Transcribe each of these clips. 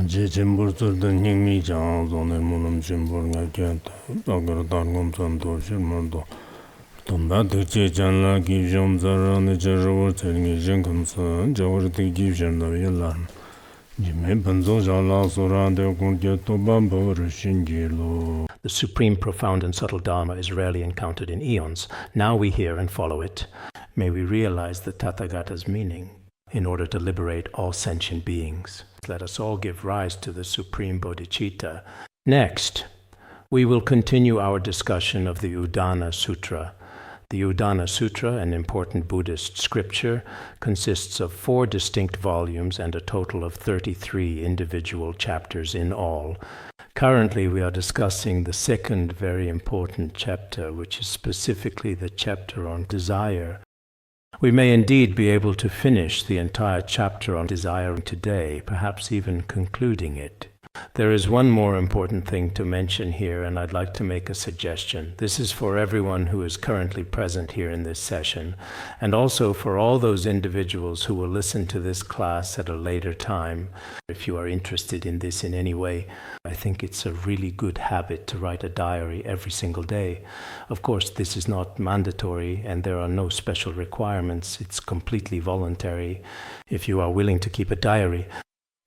제 전부들은 힘이 장존의 문음 전부가 견다 다그러 단검 전도 실문도 돈바드 제janla 기좀 자라는 저로 되는 정금선 저로 되기 전에 The supreme, profound and subtle Dharma is rarely encountered in eons. Now we hear and follow it. May we realize the Tathagata's meaning in order to liberate all sentient beings. Let us all give rise to the supreme bodhicitta. Next, we will continue our discussion of the Udāna Sūtra. The Udāna Sūtra, an important Buddhist scripture, consists of 4 distinct volumes and a total of 33 individual chapters in all. Currently, we are discussing the second very important chapter, which is specifically the chapter on desire. We may indeed be able to finish the entire chapter on desire today, perhaps even concluding it. There is one more important thing to mention here, and I'd like to make a suggestion. This is for everyone who is currently present here in this session, and also for all those individuals who will listen to this class at a later time. If you are interested in this in any way, I think it's a really good habit to write a diary every single day. Of course, this is not mandatory, and there are no special requirements. It's completely voluntary. If you are willing to keep a diary,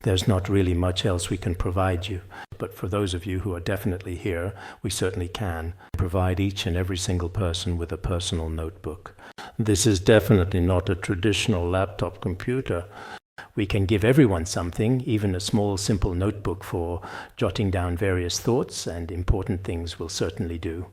there's not really much else we can provide you. But for those of you who are definitely here, we certainly can provide each and every single person with a personal notebook. This is definitely not a traditional laptop computer. We can give everyone something, even a small, simple notebook for jotting down various thoughts, and important things will certainly do.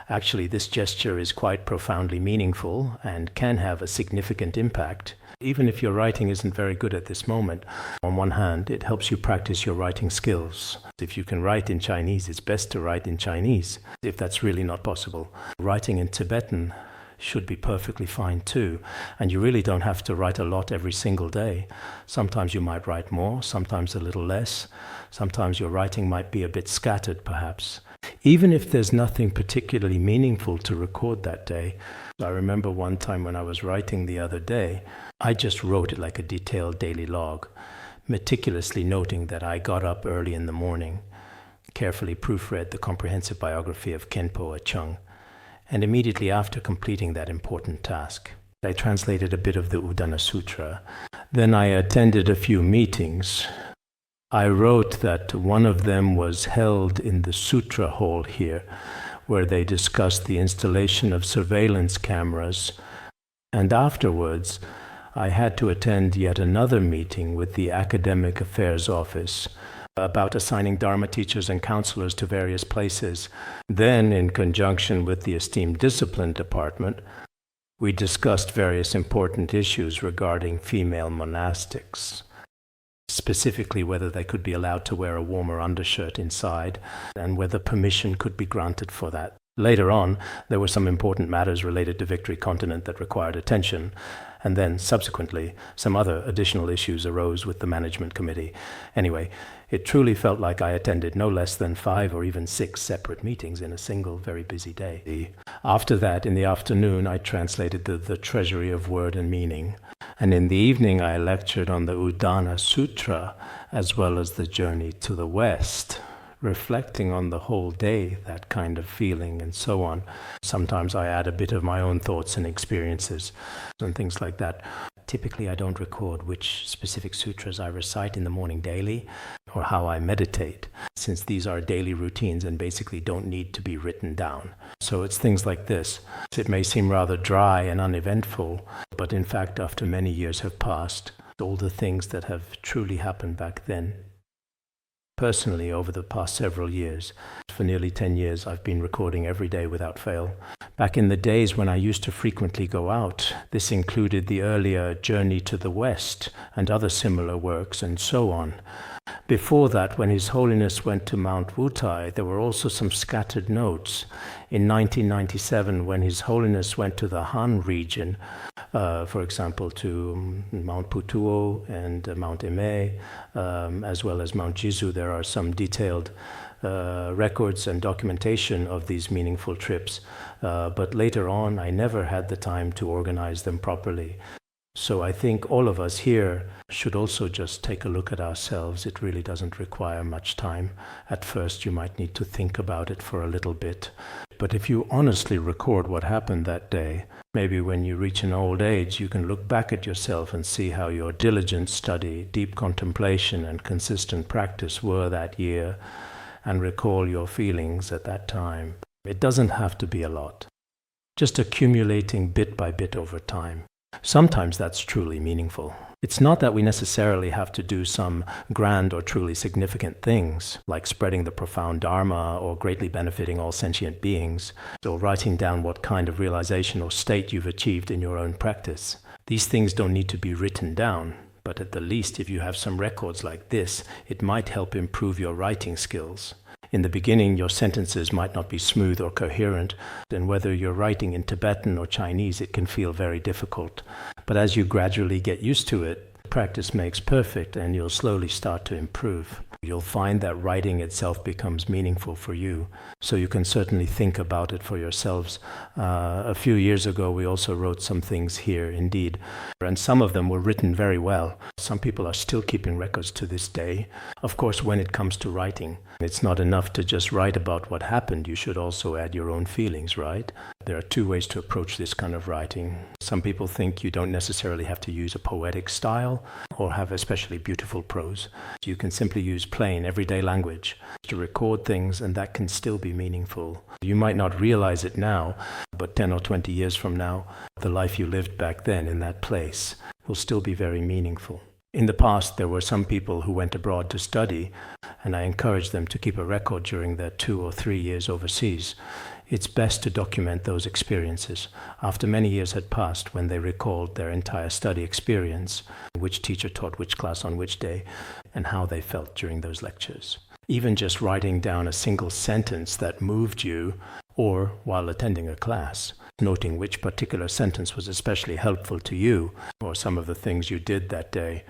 Actually, this gesture is quite profoundly meaningful and can have a significant impact. Even if your writing isn't very good at this moment, on one hand, it helps you practice your writing skills. If you can write in Chinese, it's best to write in Chinese, if that's really not possible. Writing in Tibetan should be perfectly fine too, and you really don't have to write a lot every single day. Sometimes you might write more, sometimes a little less. Sometimes your writing might be a bit scattered, perhaps. Even if there's nothing particularly meaningful to record that day. I remember one time when I was writing the other day, I just wrote it like a detailed daily log, meticulously noting that I got up early in the morning, carefully proofread the comprehensive biography of Khenpo Sodargye, and immediately after completing that important task, I translated a bit of the Udāna Sūtra. Then I attended a few meetings. I wrote that one of them was held in the Sutra Hall here, where they discussed the installation of surveillance cameras, and afterwards I had to attend yet another meeting with the Academic Affairs Office about assigning Dharma teachers and counselors to various places. Then, in conjunction with the esteemed discipline department, we discussed various important issues regarding female monastics, specifically whether they could be allowed to wear a warmer undershirt inside and whether permission could be granted for that. Later on, there were some important matters related to Victory Continent that required attention, and then subsequently some other additional issues arose with the management committee. Anyway, it truly felt like I attended no less than 5 or even 6 separate meetings in a single very busy day. After that, in the afternoon, I translated the Treasury of Word and Meaning, and in the evening I lectured on the Udāna Sūtra as well as the Journey to the West, reflecting on the whole day, that kind of feeling and so on. Sometimes I add a bit of my own thoughts and experiences and things like that. Typically I don't record which specific sutras I recite in the morning daily or how I meditate, since these are daily routines and basically don't need to be written down. So it's things like this. It may seem rather dry and uneventful, but in fact after many years have passed, all the things that have truly happened back then. Personally, over the past several years, for nearly 10 years, I've been recording every day without fail. Back in the days when I used to frequently go out, this included the earlier Journey to the West and other similar works and so on. Before that, when His Holiness went to Mount Wutai, there were also some scattered notes. In 1997, when His Holiness went to the Han region, for example, to Mount Putuo and Mount Eme, as well as Mount Jizu, there are some detailed records and documentation of these meaningful trips. But later on, I never had the time to organize them properly. So I think all of us here should also just take a look at ourselves. It really doesn't require much time. At first, you might need to think about it for a little bit. But if you honestly record what happened that day, maybe when you reach an old age, you can look back at yourself and see how your diligent study, deep contemplation, and consistent practice were that year, and recall your feelings at that time. It doesn't have to be a lot. Just accumulating bit by bit over time. Sometimes that's truly meaningful. It's not that we necessarily have to do some grand or truly significant things, like spreading the profound Dharma or greatly benefiting all sentient beings, or writing down what kind of realization or state you've achieved in your own practice. These things don't need to be written down, but at the least, if you have some records like this, it might help improve your writing skills. In the beginning, your sentences might not be smooth or coherent, and whether you're writing in Tibetan or Chinese, it can feel very difficult. But as you gradually get used to it, practice makes perfect, and you'll slowly start to improve. You'll find that writing itself becomes meaningful for you, so you can certainly think about it for yourselves. A few years ago, we also wrote some things here, indeed, and some of them were written very well. Some people are still keeping records to this day. Of course, when it comes to writing, it's not enough to just write about what happened. You should also add your own feelings, right? There are two ways to approach this kind of writing. Some people think you don't necessarily have to use a poetic style or have especially beautiful prose. You can simply use plain, everyday language to record things, and that can still be meaningful. You might not realize it now, but 10 or 20 years from now, the life you lived back then in that place will still be very meaningful. In the past, there were some people who went abroad to study, and I encouraged them to keep a record during their 2 or 3 years overseas. It's best to document those experiences. After many years had passed, when they recalled their entire study experience, which teacher taught which class on which day, and how they felt during those lectures. Even just writing down a single sentence that moved you, or while attending a class, noting which particular sentence was especially helpful to you, or some of the things you did that day.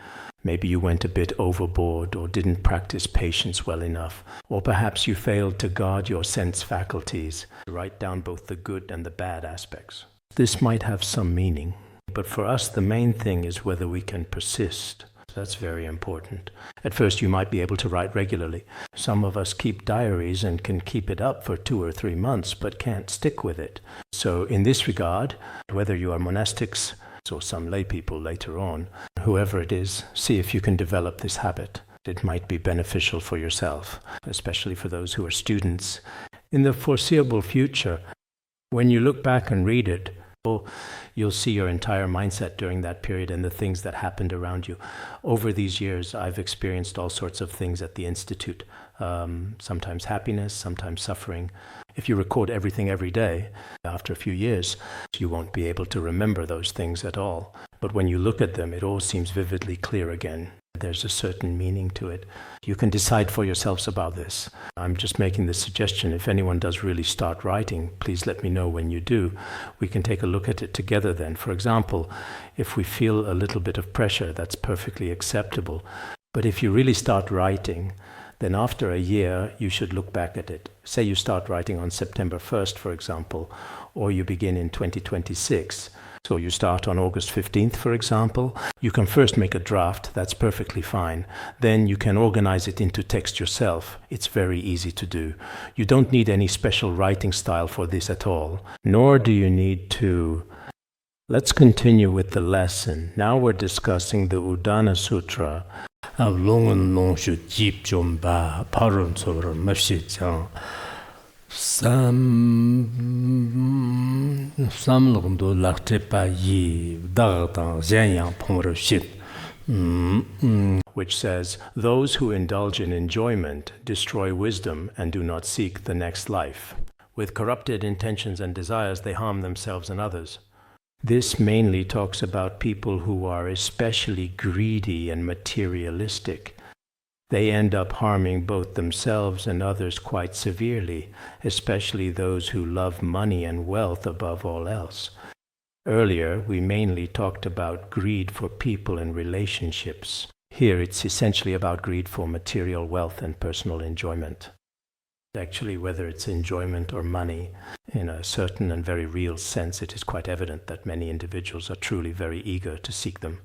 Maybe you went a bit overboard or didn't practice patience well enough, or perhaps you failed to guard your sense faculties. Write down both the good and the bad aspects. This might have some meaning, but for us the main thing is whether we can persist. That's very important. At first you might be able to write regularly. Some of us keep diaries and can keep it up for 2 or 3 months, but can't stick with it. So in this regard, whether you are monastics or some lay people later on, whoever it is, see if you can develop this habit. It might be beneficial for yourself, especially for those who are students. In the foreseeable future, when you look back and read it, you'll see your entire mindset during that period and the things that happened around you. Over these years, I've experienced all sorts of things at the Institute. Sometimes happiness, sometimes suffering. If you record everything every day, after a few years, you won't be able to remember those things at all. But when you look at them, it all seems vividly clear again. There's a certain meaning to it. You can decide for yourselves about this. I'm just making this suggestion. If anyone does really start writing, please let me know when you do. We can take a look at it together then. For example, if we feel a little bit of pressure, that's perfectly acceptable. But if you really start writing, then after a year, you should look back at it. Say you start writing on September 1st, for example, or you begin in 2026. So you start on August 15th, for example. You can first make a draft. That's perfectly fine. Then you can organize it into text yourself. It's very easy to do. You don't need any special writing style for this at all, nor do you need to. Let's continue with the lesson. Now we're discussing the Udāna Sūtra. Longan longshu jeep jomba parun sober mafshijang sam longdo lakte pa yi dagdang zhanyang pongro shit, which says, those who indulge in enjoyment destroy wisdom and do not seek the next life. With corrupted intentions and desires, they harm themselves and others. This mainly talks about people who are especially greedy and materialistic. They end up harming both themselves and others quite severely, especially those who love money and wealth above all else. Earlier, we mainly talked about greed for people and relationships. Here, it's essentially about greed for material wealth and personal enjoyment. Actually, whether it's enjoyment or money, in a certain and very real sense, it is quite evident that many individuals are truly very eager to seek them.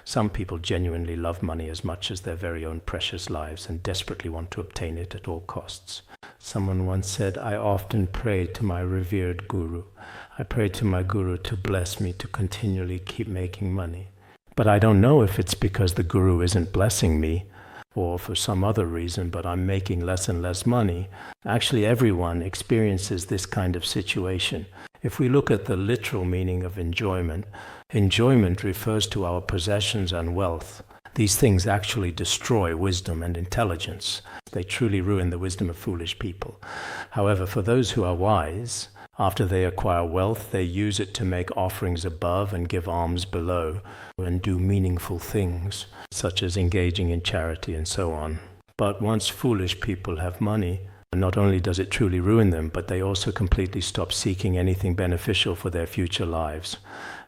Some people genuinely love money as much as their very own precious lives and desperately want to obtain it at all costs. Someone once said, "I often pray to my revered guru. I pray to my guru to bless me to continually keep making money. But I don't know if it's because the guru isn't blessing me or for some other reason, but I'm making less and less money." Actually, everyone experiences this kind of situation. If we look at the literal meaning of enjoyment, enjoyment refers to our possessions and wealth. These things actually destroy wisdom and intelligence. They truly ruin the wisdom of foolish people. However, for those who are wise, after they acquire wealth, they use it to make offerings above and give alms below, and do meaningful things, such as engaging in charity and so on. But once foolish people have money, not only does it truly ruin them, but they also completely stop seeking anything beneficial for their future lives.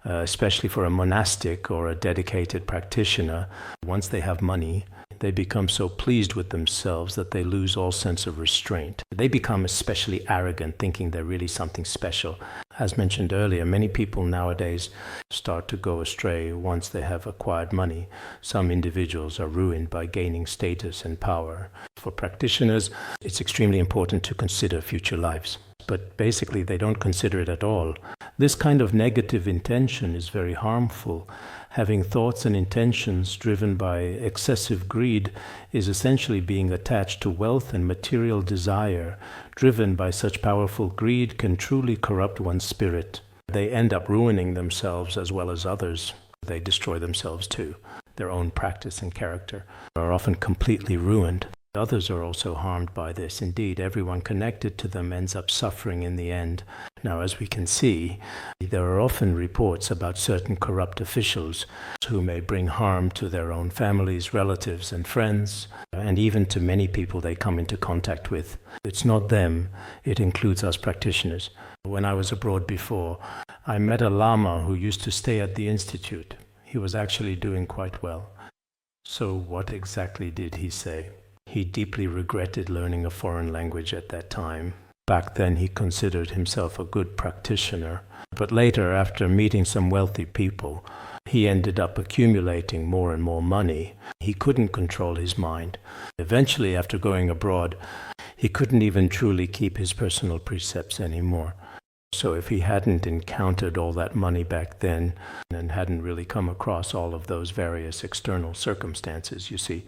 Especially for a monastic or a dedicated practitioner, once they have money, they become so pleased with themselves that they lose all sense of restraint. They become especially arrogant, thinking they're really something special. As mentioned earlier, many people nowadays start to go astray once they have acquired money. Some individuals are ruined by gaining status and power. For practitioners, it's extremely important to consider future lives. But basically, they don't consider it at all. This kind of negative intention is very harmful. Having thoughts and intentions driven by excessive greed is essentially being attached to wealth and material desire. Driven by such powerful greed can truly corrupt one's spirit. They end up ruining themselves as well as others. They destroy themselves too. Their own practice and character are often completely ruined. Others are also harmed by this. Indeed, everyone connected to them ends up suffering in the end. Now, as we can see, there are often reports about certain corrupt officials who may bring harm to their own families, relatives, and friends, and even to many people they come into contact with. It's not them, it includes us practitioners. When I was abroad before, I met a Lama who used to stay at the institute. He was actually doing quite well. So what exactly did he say? He deeply regretted learning a foreign language at that time. Back then he considered himself a good practitioner. But later, after meeting some wealthy people, he ended up accumulating more and more money. He couldn't control his mind. Eventually, after going abroad, he couldn't even truly keep his personal precepts anymore. So if he hadn't encountered all that money back then and hadn't really come across all of those various external circumstances, you see,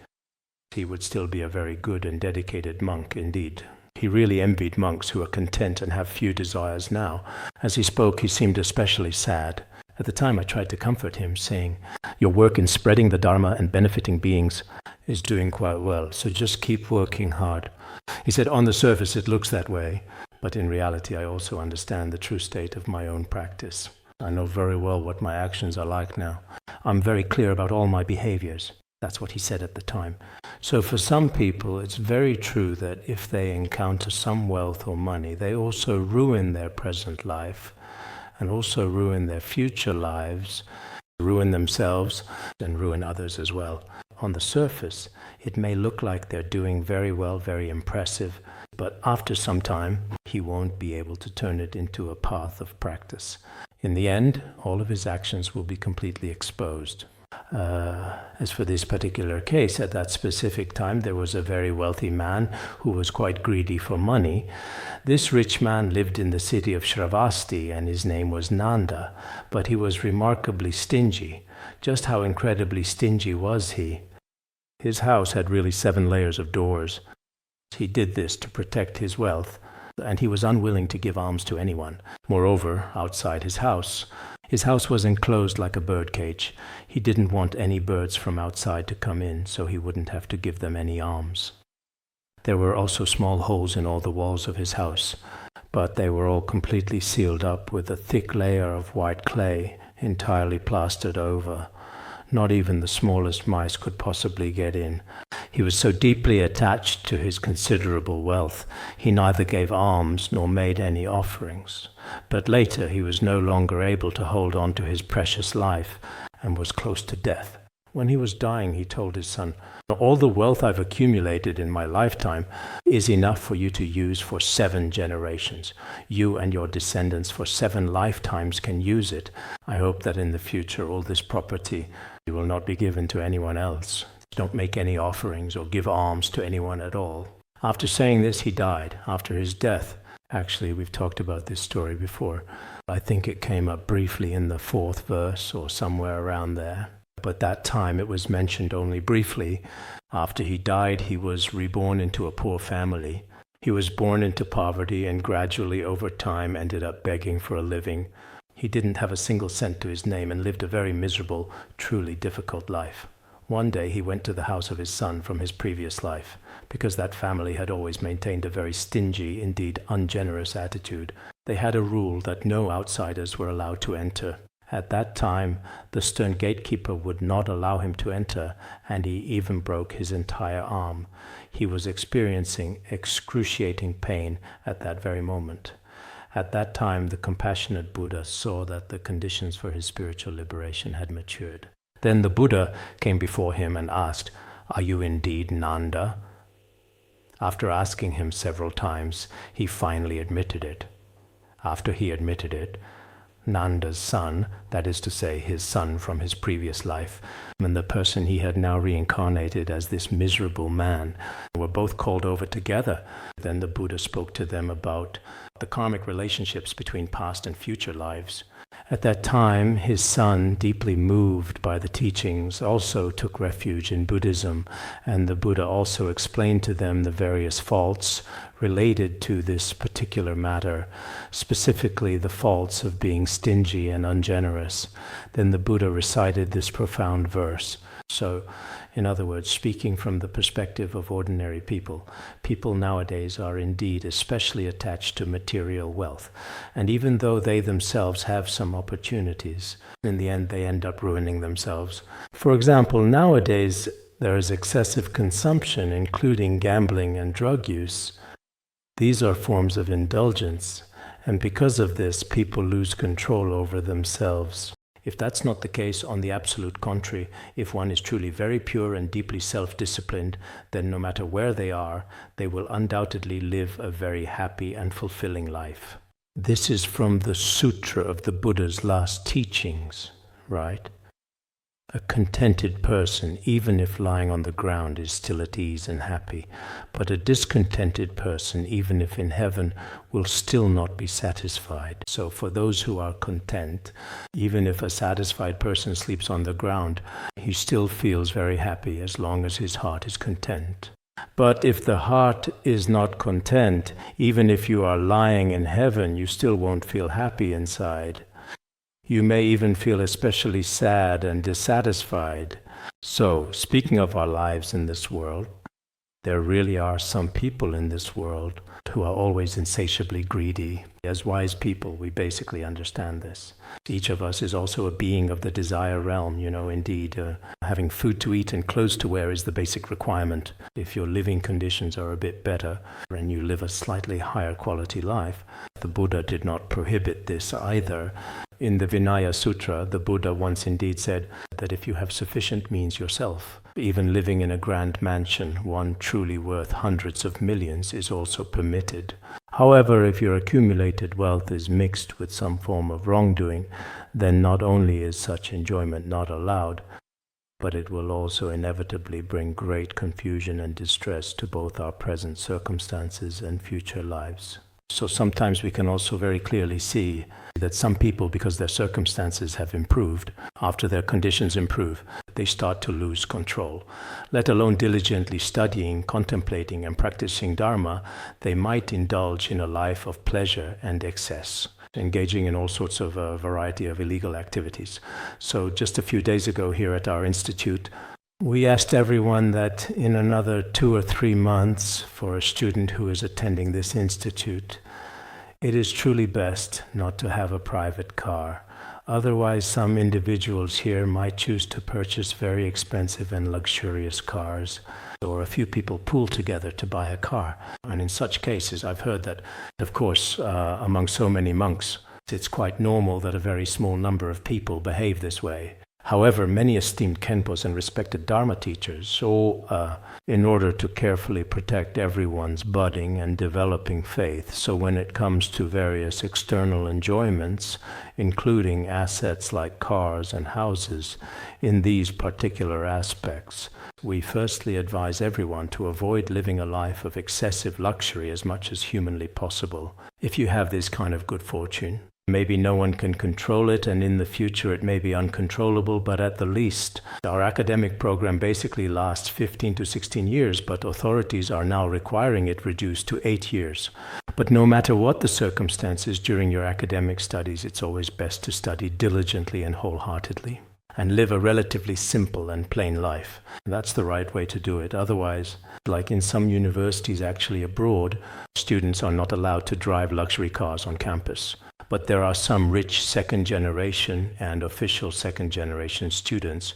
he would still be a very good and dedicated monk indeed. He really envied monks who are content and have few desires now. As he spoke, he seemed especially sad. At the time, I tried to comfort him, saying, "Your work in spreading the Dharma and benefiting beings is doing quite well, so just keep working hard." He said, "On the surface, it looks that way, but in reality, I also understand the true state of my own practice. I know very well what my actions are like now. I'm very clear about all my behaviors." That's what he said at the time. So for some people, it's very true that if they encounter some wealth or money, they also ruin their present life and also ruin their future lives, ruin themselves and ruin others as well. On the surface, it may look like they're doing very well, very impressive, but after some time, he won't be able to turn it into a path of practice. In the end, all of his actions will be completely exposed. As for this particular case, at that specific time, there was a very wealthy man who was quite greedy for money. This rich man lived in the city of Shravasti, and his name was Nanda, but he was remarkably stingy. Just how incredibly stingy was he? His house had really 7 layers of doors. He did this to protect his wealth, and he was unwilling to give alms to anyone. Moreover, outside his house was enclosed like a bird cage. He didn't want any birds from outside to come in, so he wouldn't have to give them any alms. There were also small holes in all the walls of his house, but they were all completely sealed up with a thick layer of white clay entirely plastered over. Not even the smallest mice could possibly get in. He was so deeply attached to his considerable wealth, he neither gave alms nor made any offerings. But later he was no longer able to hold on to his precious life and was close to death. When he was dying, he told his son, all the wealth I've accumulated in my lifetime is enough for you to use for 7 generations. You and your descendants for 7 lifetimes can use it. I hope that in the future all this property will not be given to anyone else. Don't make any offerings or give alms to anyone at all. After saying this, he died. After his death, actually, we've talked about this story before. I think it came up briefly in the 4th verse or somewhere around there. But that time it was mentioned only briefly. After he died, he was reborn into a poor family. He was born into poverty and gradually over time ended up begging for a living. He didn't have a single cent to his name and lived a very miserable, truly difficult life. One day he went to the house of his son from his previous life, because that family had always maintained a very stingy, indeed ungenerous attitude. They had a rule that no outsiders were allowed to enter. At that time, the stern gatekeeper would not allow him to enter, and he even broke his entire arm. He was experiencing excruciating pain at that very moment. At that time, the compassionate Buddha saw that the conditions for his spiritual liberation had matured. Then the Buddha came before him and asked, "Are you indeed Nanda?" After asking him several times, he finally admitted it. After he admitted it, Nanda's son, that is to say, his son from his previous life, and the person he had now reincarnated as this miserable man, were both called over together. Then the Buddha spoke to them about the karmic relationships between past and future lives. At that time, his son, deeply moved by the teachings, also took refuge in Buddhism, and the Buddha also explained to them the various faults related to this particular matter, specifically the faults of being stingy and ungenerous. Then the Buddha recited this profound verse. So, in other words, speaking from the perspective of ordinary people, people nowadays are indeed especially attached to material wealth. And even though they themselves have some opportunities, in the end they end up ruining themselves. For example, nowadays there is excessive consumption, including gambling and drug use. These are forms of indulgence, and because of this, people lose control over themselves. If that's not the case, on the absolute contrary, if one is truly very pure and deeply self-disciplined, then no matter where they are, they will undoubtedly live a very happy and fulfilling life. This is from the Sutra of the Buddha's last teachings, right? A contented person, even if lying on the ground, is still at ease and happy. But a discontented person, even if in heaven, will still not be satisfied. So for those who are content, even if a satisfied person sleeps on the ground, he still feels very happy as long as his heart is content. But if the heart is not content, even if you are lying in heaven, you still won't feel happy inside. You may even feel especially sad and dissatisfied. So, speaking of our lives in this world, there really are some people in this world who are always insatiably greedy. As wise people, we basically understand this. Each of us is also a being of the desire realm, indeed. Having food to eat and clothes to wear is the basic requirement. If your living conditions are a bit better and you live a slightly higher quality life, the Buddha did not prohibit this either. In the Udāna Sutra, the Buddha once indeed said that if you have sufficient means yourself, even living in a grand mansion, one truly worth hundreds of millions, is also permitted. However, if your accumulated wealth is mixed with some form of wrongdoing, then not only is such enjoyment not allowed, but it will also inevitably bring great confusion and distress to both our present circumstances and future lives. So sometimes we can also very clearly see that some people, because their circumstances have improved, after their conditions improve, they start to lose control. Let alone diligently studying, contemplating, and practicing Dharma, they might indulge in a life of pleasure and excess, engaging in all sorts of a variety of illegal activities. So just a few days ago here at our institute, we asked everyone that in another 2 or 3 months, for a student who is attending this institute, it is truly best not to have a private car. Otherwise, some individuals here might choose to purchase very expensive and luxurious cars, or a few people pool together to buy a car. And in such cases, I've heard that, of course, among so many monks, it's quite normal that a very small number of people behave this way. However, many esteemed Khenpos and respected Dharma teachers saw, in order to carefully protect everyone's budding and developing faith, so when it comes to various external enjoyments, including assets like cars and houses, in these particular aspects, we firstly advise everyone to avoid living a life of excessive luxury as much as humanly possible. If you have this kind of good fortune, maybe no one can control it, and in the future it may be uncontrollable, but at the least, our academic program basically lasts 15 to 16 years, but authorities are now requiring it reduced to 8 years. But no matter what the circumstances during your academic studies, it's always best to study diligently and wholeheartedly, and live a relatively simple and plain life. That's the right way to do it. Otherwise, like in some universities actually abroad, students are not allowed to drive luxury cars on campus. But there are some rich second-generation and official second-generation students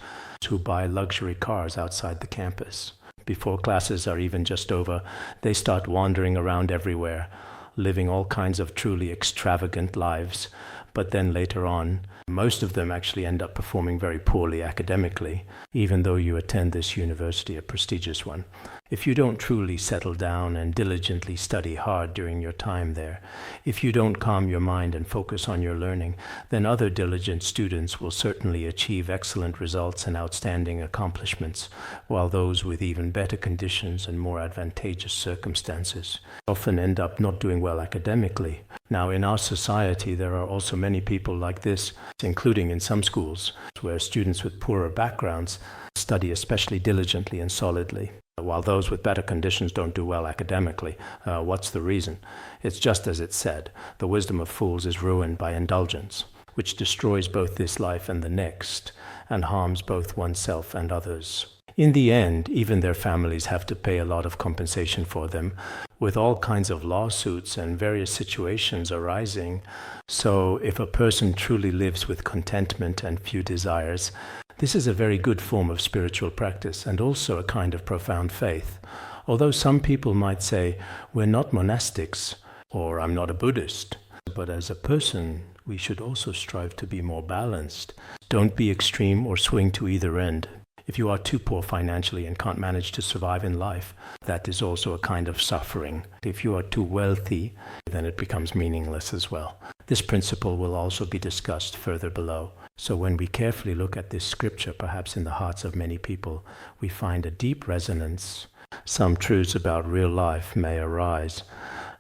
who buy luxury cars outside the campus. Before classes are even just over, they start wandering around everywhere, living all kinds of truly extravagant lives. But then later on, most of them actually end up performing very poorly academically, even though you attend this university, a prestigious one. If you don't truly settle down and diligently study hard during your time there, if you don't calm your mind and focus on your learning, then other diligent students will certainly achieve excellent results and outstanding accomplishments, while those with even better conditions and more advantageous circumstances often end up not doing well academically. Now, in our society, there are also many people like this, including in some schools, where students with poorer backgrounds study especially diligently and solidly, while those with better conditions don't do well academically. What's the reason? It's just as it's said, the wisdom of fools is ruined by indulgence, which destroys both this life and the next, and harms both oneself and others. In the end, even their families have to pay a lot of compensation for them, with all kinds of lawsuits and various situations arising. So if a person truly lives with contentment and few desires, this is a very good form of spiritual practice and also a kind of profound faith. Although some people might say, we're not monastics, or I'm not a Buddhist, but as a person, we should also strive to be more balanced. Don't be extreme or swing to either end. If you are too poor financially and can't manage to survive in life, that is also a kind of suffering. If you are too wealthy, then it becomes meaningless as well. This principle will also be discussed further below. So when we carefully look at this scripture, perhaps in the hearts of many people, we find a deep resonance. Some truths about real life may arise.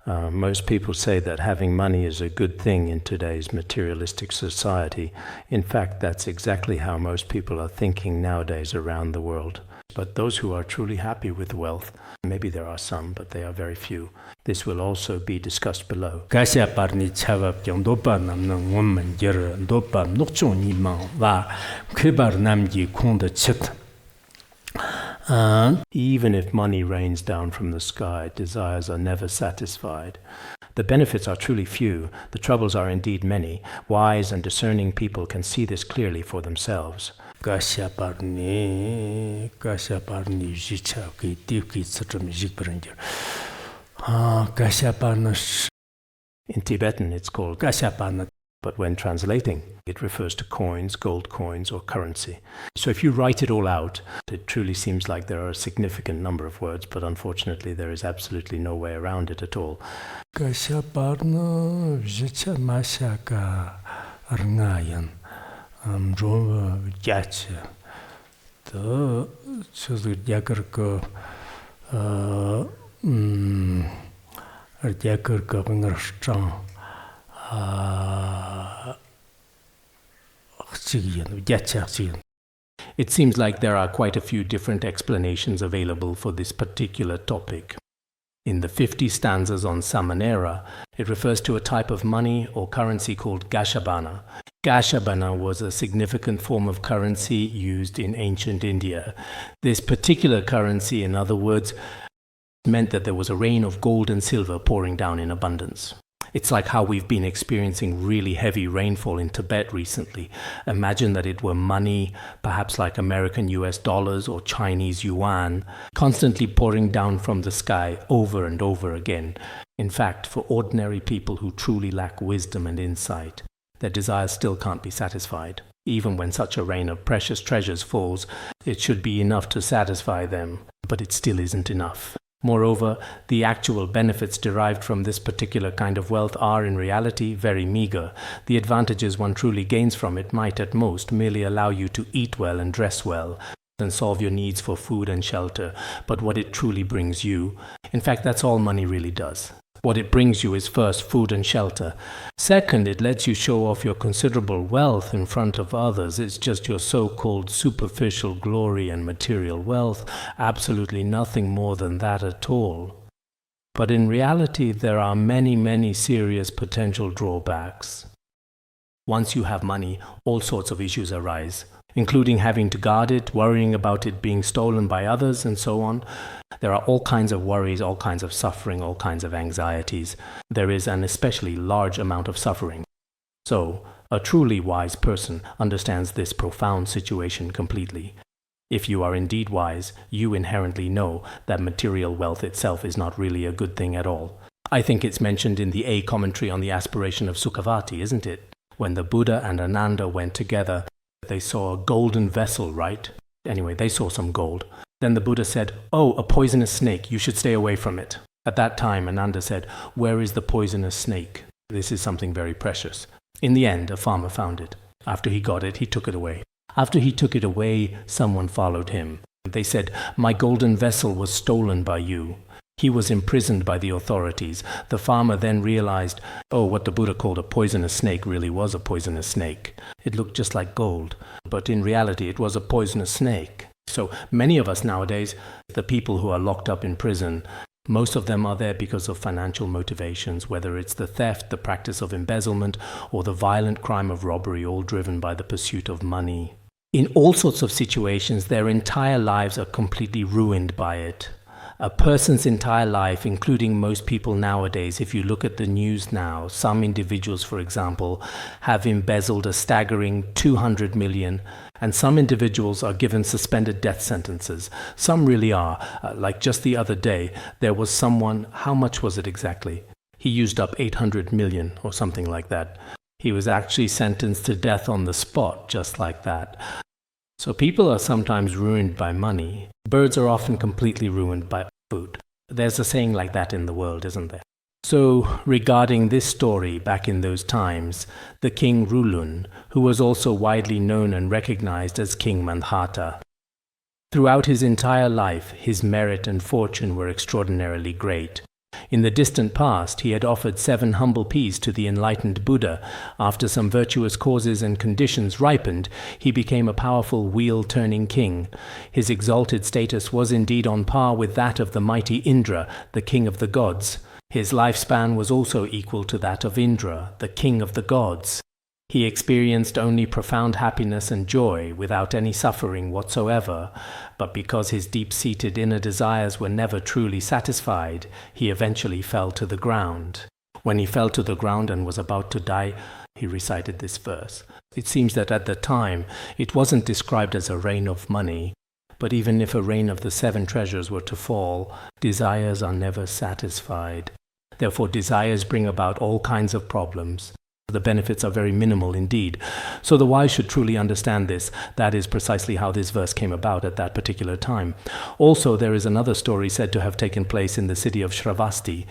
Most people say that having money is a good thing in today's materialistic society. In fact, that's exactly how most people are thinking nowadays around the world. But those who are truly happy with wealth, maybe there are some, but they are very few. This will also be discussed below. Even if money rains down from the sky, desires are never satisfied. The benefits are truly few, the troubles are indeed many. Wise and discerning people can see this clearly for themselves. In Tibetan it's called Gasyaparna, but when translating, it refers to coins, gold coins, or currency. So if you write it all out, it truly seems like there are a significant number of words, but unfortunately there is absolutely no way around it at all. It seems like there are quite a few different explanations available for this particular topic. In the 50 stanzas on Samanera, it refers to a type of money or currency called Gashabana. Gashabana was a significant form of currency used in ancient India. This particular currency, in other words, meant that there was a rain of gold and silver pouring down in abundance. It's like how we've been experiencing really heavy rainfall in Tibet recently. Imagine that it were money, perhaps like American US dollars or Chinese yuan, constantly pouring down from the sky over and over again. In fact, for ordinary people who truly lack wisdom and insight, their desires still can't be satisfied. Even when such a rain of precious treasures falls, it should be enough to satisfy them, but it still isn't enough. Moreover, the actual benefits derived from this particular kind of wealth are in reality very meager. The advantages one truly gains from it might at most merely allow you to eat well and dress well, and solve your needs for food and shelter. But what it truly brings you, in fact, that's all money really does. What it brings you is first food and shelter. Second, it lets you show off your considerable wealth in front of others. It's just your so-called superficial glory and material wealth, absolutely nothing more than that at all. But in reality, there are many, many serious potential drawbacks. Once you have money, all sorts of issues arise, including having to guard it, worrying about it being stolen by others, and so on. There are all kinds of worries, all kinds of suffering, all kinds of anxieties. There is an especially large amount of suffering. So, a truly wise person understands this profound situation completely. If you are indeed wise, you inherently know that material wealth itself is not really a good thing at all. I think it's mentioned in the A commentary on the aspiration of Sukhavati, isn't it? When the Buddha and Ananda went together, they saw a golden vessel, right? Anyway, they saw some gold. Then the Buddha said, "Oh, a poisonous snake, you should stay away from it." At that time, Ananda said, "Where is the poisonous snake? This is something very precious." In the end, a farmer found it. After he got it, he took it away. After he took it away, someone followed him. They said, "My golden vessel was stolen by you." He was imprisoned by the authorities. The farmer then realized, what the Buddha called a poisonous snake really was a poisonous snake. It looked just like gold, but in reality it was a poisonous snake. So many of us nowadays, the people who are locked up in prison, most of them are there because of financial motivations, whether it's the theft, the practice of embezzlement, or the violent crime of robbery, all driven by the pursuit of money. In all sorts of situations, their entire lives are completely ruined by it. A person's entire life, including most people nowadays, if you look at the news now, some individuals, for example, have embezzled a staggering 200 million, and some individuals are given suspended death sentences. Some really are. Like just the other day, there was someone, how much was it exactly? He used up 800 million or something like that. He was actually sentenced to death on the spot, just like that. So people are sometimes ruined by money. Birds are often completely ruined by food. There's a saying like that in the world, isn't there? So, regarding this story back in those times, the king Rulun, who was also widely known and recognized as King Mandhata, throughout his entire life, his merit and fortune were extraordinarily great. In the distant past, he had offered 7 humble peas to the enlightened Buddha. After some virtuous causes and conditions ripened, he became a powerful wheel-turning king. His exalted status was indeed on par with that of the mighty Indra, the king of the gods. His lifespan was also equal to that of Indra, the king of the gods. He experienced only profound happiness and joy without any suffering whatsoever, but because his deep-seated inner desires were never truly satisfied, he eventually fell to the ground. When he fell to the ground and was about to die, he recited this verse. It seems that at the time, it wasn't described as a rain of money, but even if a rain of the 7 treasures were to fall, desires are never satisfied. Therefore, desires bring about all kinds of problems. The benefits are very minimal indeed. So the wise should truly understand this. That is precisely how this verse came about at that particular time. Also, there is another story said to have taken place in the city of Shravasti.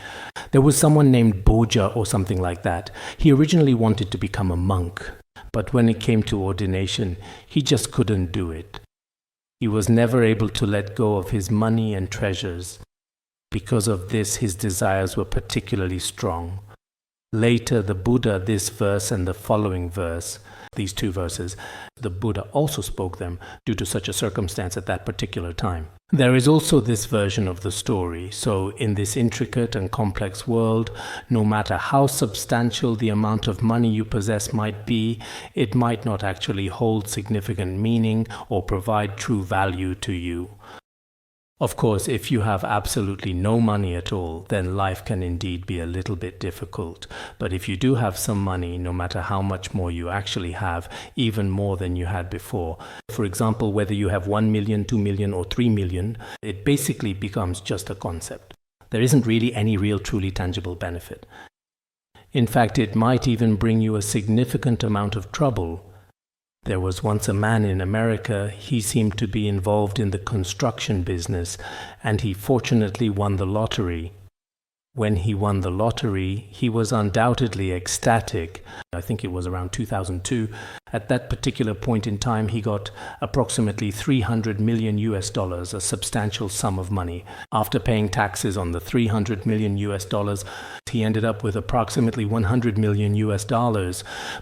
There was someone named Bhoja or something like that. He originally wanted to become a monk, but when it came to ordination, he just couldn't do it. He was never able to let go of his money and treasures. Because of this, his desires were particularly strong. Later, the Buddha, this verse and the following verse, these 2 verses, the Buddha also spoke them due to such a circumstance at that particular time. There is also this version of the story. So in this intricate and complex world, no matter how substantial the amount of money you possess might be, it might not actually hold significant meaning or provide true value to you. Of course, if you have absolutely no money at all, then life can indeed be a little bit difficult. But if you do have some money, no matter how much more you actually have, even more than you had before, for example, whether you have 1 million, 2 million, or 3 million, it basically becomes just a concept. There isn't really any real, truly tangible benefit. In fact, it might even bring you a significant amount of trouble. There was once a man in America. He seemed to be involved in the construction business, and he fortunately won the lottery. When he won the lottery, he was undoubtedly ecstatic. I think it was around 2002. At that particular point in time, he got approximately $300 million, a substantial sum of money. After paying taxes on the $300 million, he ended up with approximately $100 million.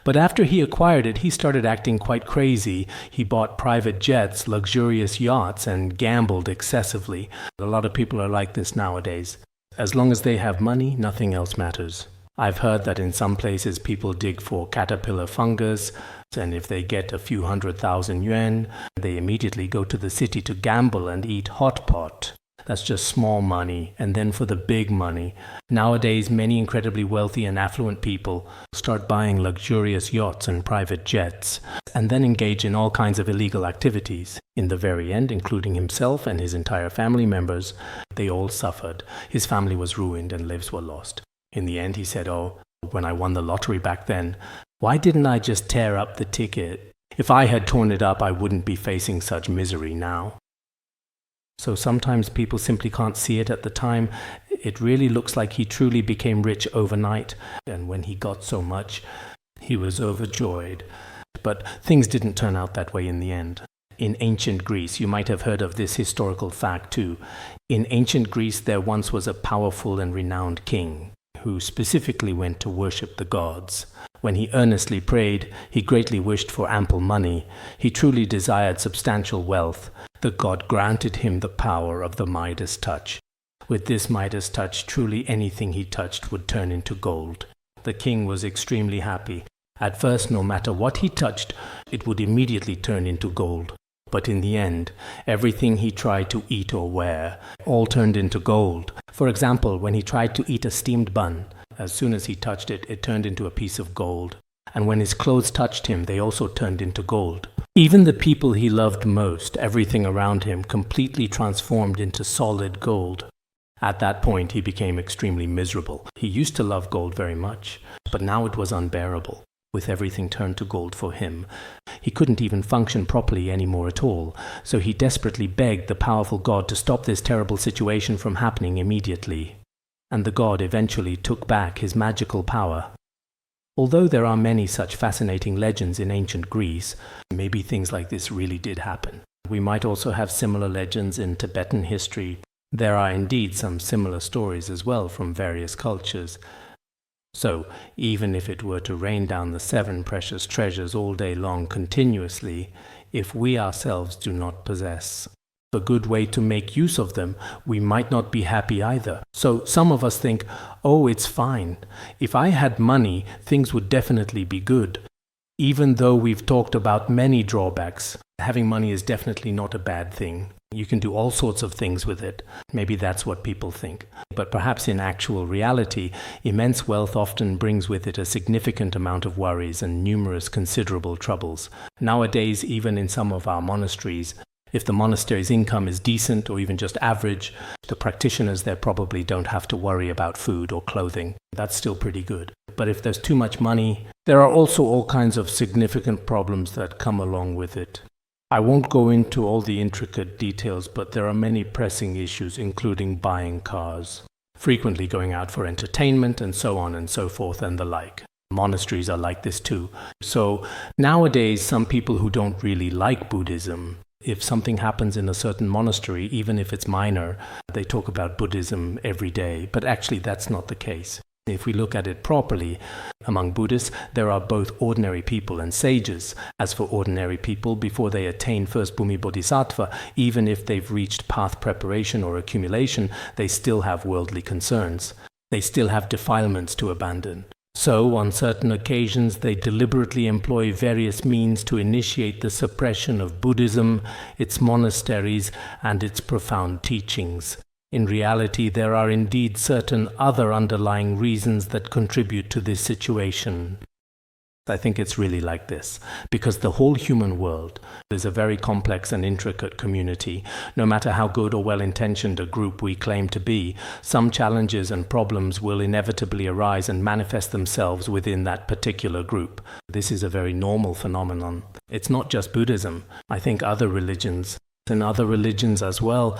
But after he acquired it, he started acting quite crazy. He bought private jets, luxurious yachts, and gambled excessively. A lot of people are like this nowadays. As long as they have money, nothing else matters. I've heard that in some places people dig for caterpillar fungus, and if they get a few 100,000 yuan, they immediately go to the city to gamble and eat hot pot. That's just small money. And then for the big money, nowadays many incredibly wealthy and affluent people start buying luxurious yachts and private jets, and then engage in all kinds of illegal activities. In the very end, including himself and his entire family members, they all suffered. His family was ruined and lives were lost. In the end, he said, "Oh, when I won the lottery back then, why didn't I just tear up the ticket? If I had torn it up, I wouldn't be facing such misery now." So sometimes people simply can't see it at the time. It really looks like he truly became rich overnight, and when he got so much, he was overjoyed. But things didn't turn out that way in the end. In ancient Greece, you might have heard of this historical fact too. In ancient Greece, there once was a powerful and renowned king who specifically went to worship the gods. When he earnestly prayed, he greatly wished for ample money. He truly desired substantial wealth. The god granted him the power of the Midas touch. With this Midas touch, truly anything he touched would turn into gold. The king was extremely happy. At first, no matter what he touched, it would immediately turn into gold. But in the end, everything he tried to eat or wear all turned into gold. For example, when he tried to eat a steamed bun, as soon as he touched it, it turned into a piece of gold. And when his clothes touched him, they also turned into gold. Even the people he loved most, everything around him, completely transformed into solid gold. At that point, he became extremely miserable. He used to love gold very much, but now it was unbearable. With everything turned to gold for him, he couldn't even function properly anymore at all, so he desperately begged the powerful god to stop this terrible situation from happening immediately. And the god eventually took back his magical power. Although there are many such fascinating legends in ancient Greece, maybe things like this really did happen. We might also have similar legends in Tibetan history. There are indeed some similar stories as well from various cultures. So, even if it were to rain down the 7 precious treasures all day long continuously, if we ourselves do not possess a good way to make use of them, we might not be happy either. So some of us think, oh, it's fine. If I had money, things would definitely be good. Even though we've talked about many drawbacks, having money is definitely not a bad thing. You can do all sorts of things with it. Maybe that's what people think. But perhaps in actual reality, immense wealth often brings with it a significant amount of worries and numerous considerable troubles. Nowadays, even in some of our monasteries, if the monastery's income is decent or even just average, the practitioners there probably don't have to worry about food or clothing. That's still pretty good. But if there's too much money, there are also all kinds of significant problems that come along with it. I won't go into all the intricate details, but there are many pressing issues, including buying cars, frequently going out for entertainment, and so on and so forth and the like. Monasteries are like this too. So nowadays, some people who don't really like Buddhism, if something happens in a certain monastery, even if it's minor, they talk about Buddhism every day. But actually, that's not the case. If we look at it properly, among Buddhists, there are both ordinary people and sages. As for ordinary people, before they attain first Bhumi Bodhisattva, even if they've reached path preparation or accumulation, they still have worldly concerns. They still have defilements to abandon. So, on certain occasions, they deliberately employ various means to initiate the suppression of Buddhism, its monasteries, and its profound teachings. In reality, there are indeed certain other underlying reasons that contribute to this situation. I think it's really like this, because the whole human world is a very complex and intricate community. No matter how good or well-intentioned a group we claim to be, some challenges and problems will inevitably arise and manifest themselves within that particular group. This is a very normal phenomenon. It's not just Buddhism. I think other religions as well.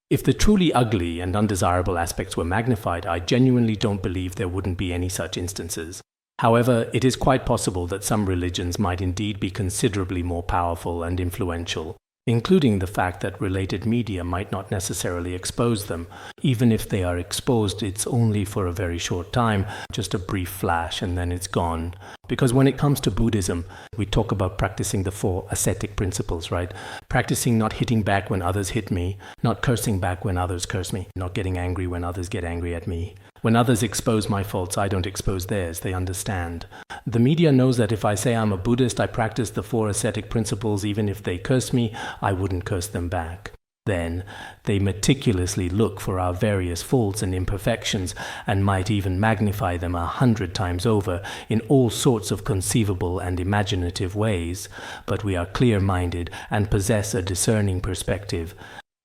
If the truly ugly and undesirable aspects were magnified, I genuinely don't believe there wouldn't be any such instances. However, it is quite possible that some religions might indeed be considerably more powerful and influential, including the fact that related media might not necessarily expose them. Even if they are exposed, it's only for a very short time, just a brief flash, and then it's gone. Because when it comes to Buddhism, we talk about practicing the 4 ascetic principles, right? Practicing not hitting back when others hit me, not cursing back when others curse me, not getting angry when others get angry at me. When others expose my faults, I don't expose theirs. They understand. The media knows that if I say I'm a Buddhist, I practice the 4 ascetic principles, even if they curse me, I wouldn't curse them back. Then they meticulously look for our various faults and imperfections and might even magnify them 100 times over in all sorts of conceivable and imaginative ways. But we are clear-minded and possess a discerning perspective.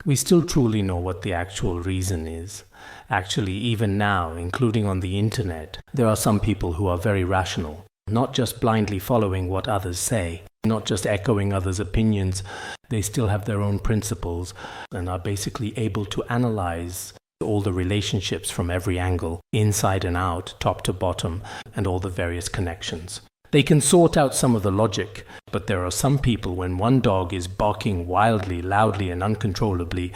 We still truly know what the actual reason is. Actually, even now, including on the internet, there are some people who are very rational, not just blindly following what others say, not just echoing others' opinions. They still have their own principles and are basically able to analyze all the relationships from every angle, inside and out, top to bottom, and all the various connections. They can sort out some of the logic, but there are some people when one dog is barking wildly, loudly, and uncontrollably,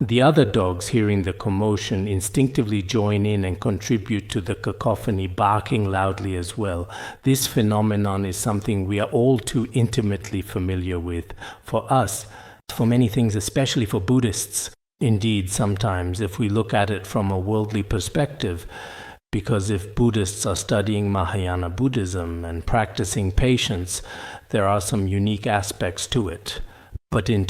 the other dogs, hearing the commotion, instinctively join in and contribute to the cacophony, barking loudly as well. This phenomenon is something we are all too intimately familiar with. For us, for many things, especially for Buddhists. Indeed, sometimes, if we look at it from a worldly perspective, because if Buddhists are studying Mahayana Buddhism and practicing patience, there are some unique aspects to it. But in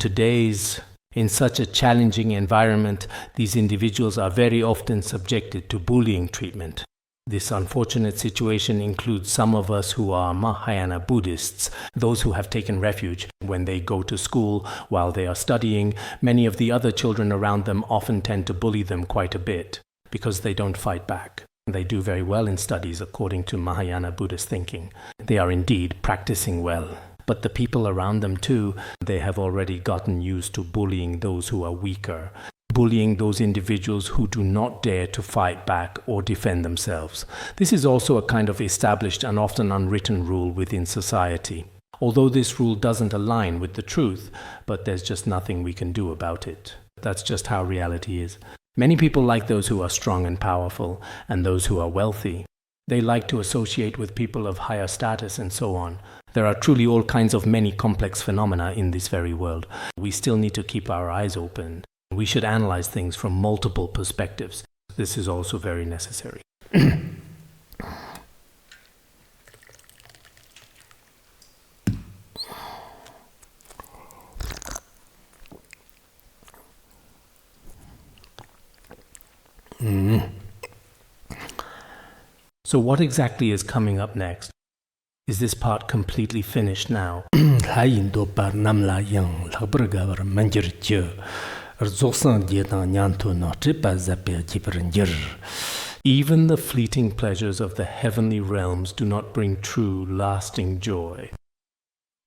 such a challenging environment, these individuals are very often subjected to bullying treatment. This unfortunate situation includes some of us who are Mahayana Buddhists, those who have taken refuge when they go to school while they are studying. Many of the other children around them often tend to bully them quite a bit because they don't fight back. They do very well in studies according to Mahayana Buddhist thinking. They are indeed practicing well. But the people around them too, they have already gotten used to bullying those who are weaker, bullying those individuals who do not dare to fight back or defend themselves. This is also a kind of established and often unwritten rule within society. Although this rule doesn't align with the truth, but there's just nothing we can do about it. That's just how reality is. Many people like those who are strong and powerful, and those who are wealthy. They like to associate with people of higher status and so on. There are truly all kinds of many complex phenomena in this very world. We still need to keep our eyes open. We should analyze things from multiple perspectives. This is also very necessary. So what exactly is coming up next? Is this part completely finished now? Even the fleeting pleasures of the heavenly realms do not bring true, lasting joy.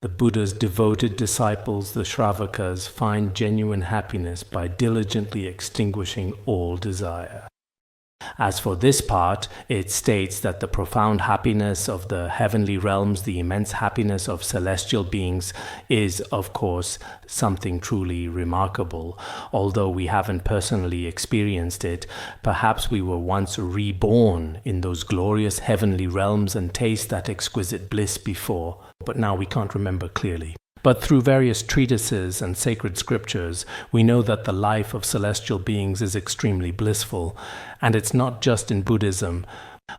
The Buddha's devoted disciples, the Shravakas, find genuine happiness by diligently extinguishing all desire. As for this part, it states that the profound happiness of the heavenly realms, the immense happiness of celestial beings, is, of course, something truly remarkable. Although we haven't personally experienced it, perhaps we were once reborn in those glorious heavenly realms and taste that exquisite bliss before, but now we can't remember clearly. But through various treatises and sacred scriptures, we know that the life of celestial beings is extremely blissful. And it's not just in Buddhism.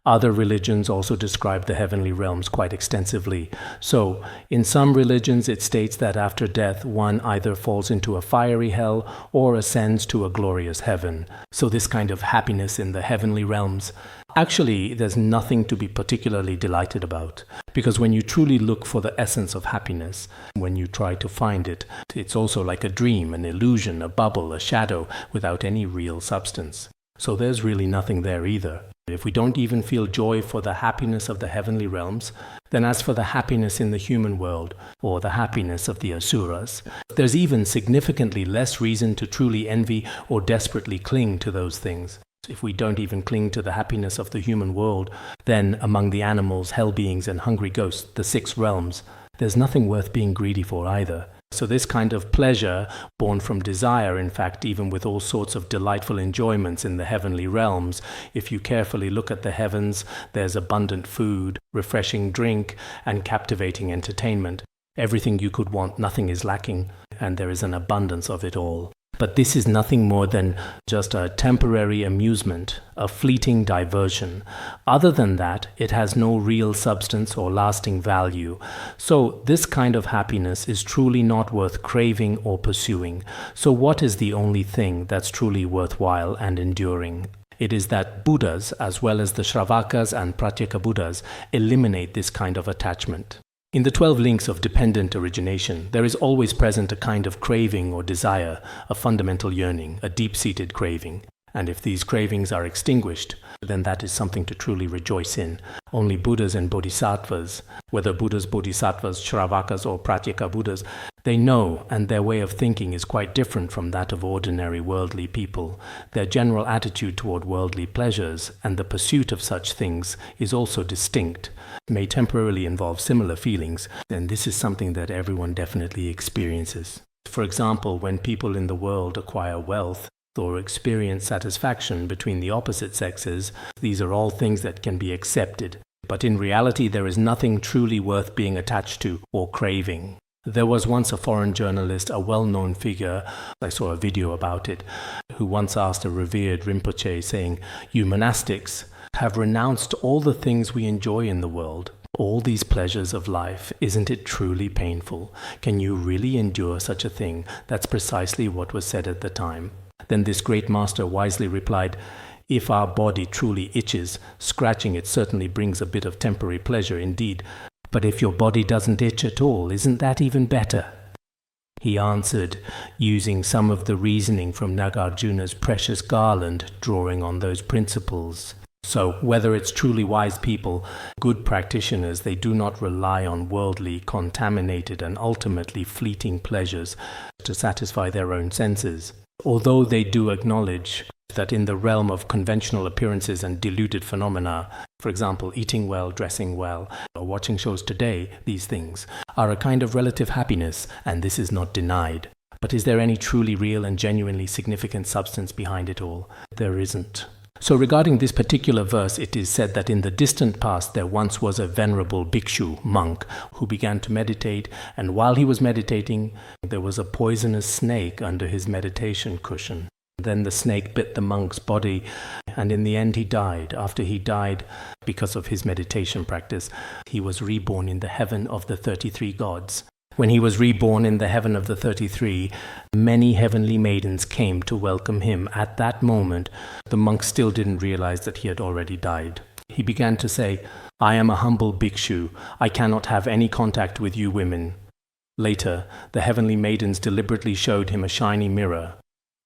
Other religions also describe the heavenly realms quite extensively. So, in some religions it states that after death one either falls into a fiery hell or ascends to a glorious heaven. So this kind of happiness in the heavenly realms, actually there's nothing to be particularly delighted about. Because when you truly look for the essence of happiness, when you try to find it, it's also like a dream, an illusion, a bubble, a shadow, without any real substance. So there's really nothing there either. If we don't even feel joy for the happiness of the heavenly realms, then as for the happiness in the human world, or the happiness of the asuras, there's even significantly less reason to truly envy or desperately cling to those things. If we don't even cling to the happiness of the human world, then among the animals, hell beings and hungry ghosts, the 6 realms, there's nothing worth being greedy for either. So this kind of pleasure, born from desire, in fact, even with all sorts of delightful enjoyments in the heavenly realms, if you carefully look at the heavens, there's abundant food, refreshing drink, and captivating entertainment. Everything you could want, nothing is lacking, and there is an abundance of it all. But this is nothing more than just a temporary amusement, a fleeting diversion. Other than that, it has no real substance or lasting value. So this kind of happiness is truly not worth craving or pursuing. So what is the only thing that's truly worthwhile and enduring? It is that Buddhas, as well as the Shravakas and Pratyeka Buddhas, eliminate this kind of attachment. In the 12 links of dependent origination, there is always present a kind of craving or desire, a fundamental yearning, a deep-seated craving. And if these cravings are extinguished, then that is something to truly rejoice in. Only Buddhas and Bodhisattvas, whether Buddhas, Bodhisattvas, Shravakas or Pratyeka Buddhas, they know, and their way of thinking is quite different from that of ordinary worldly people. Their general attitude toward worldly pleasures and the pursuit of such things is also distinct, may temporarily involve similar feelings, and this is something that everyone definitely experiences. For example, when people in the world acquire wealth, or experience satisfaction between the opposite sexes, these are all things that can be accepted. But in reality, there is nothing truly worth being attached to or craving. There was once a foreign journalist, a well-known figure, I saw a video about it, who once asked a revered Rinpoche saying, "You monastics have renounced all the things we enjoy in the world. All these pleasures of life, isn't it truly painful? Can you really endure such a thing?" That's precisely what was said at the time. Then this great master wisely replied, "If our body truly itches, scratching it certainly brings a bit of temporary pleasure indeed. But if your body doesn't itch at all, isn't that even better?" He answered, using some of the reasoning from Nagarjuna's precious garland, drawing on those principles. So, whether it's truly wise people, good practitioners, they do not rely on worldly, contaminated and ultimately fleeting pleasures to satisfy their own senses. Although they do acknowledge that in the realm of conventional appearances and diluted phenomena, for example, eating well, dressing well, or watching shows today, these things are a kind of relative happiness, and this is not denied. But is there any truly real and genuinely significant substance behind it all? There isn't. So regarding this particular verse, it is said that in the distant past there once was a venerable bhikshu, monk, who began to meditate, and while he was meditating, there was a poisonous snake under his meditation cushion. Then the snake bit the monk's body, and in the end he died. After he died, because of his meditation practice, he was reborn in the heaven of the 33 gods. When he was reborn in the heaven of the 33, many heavenly maidens came to welcome him. At that moment, the monk still didn't realize that he had already died. He began to say, "I am a humble bhikshu. I cannot have any contact with you women." Later, the heavenly maidens deliberately showed him a shiny mirror.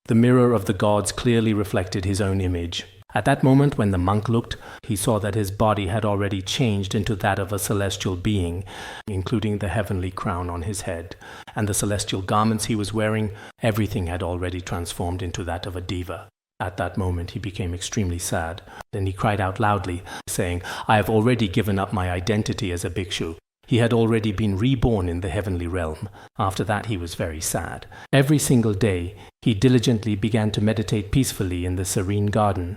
The mirror of the gods clearly reflected his own image. At that moment, when the monk looked, he saw that his body had already changed into that of a celestial being, including the heavenly crown on his head. And the celestial garments he was wearing, everything had already transformed into that of a deva. At that moment, he became extremely sad. Then he cried out loudly, saying, "I have already given up my identity as a bhikshu." He had already been reborn in the heavenly realm. After that, he was very sad. Every single day, he diligently began to meditate peacefully in the serene garden.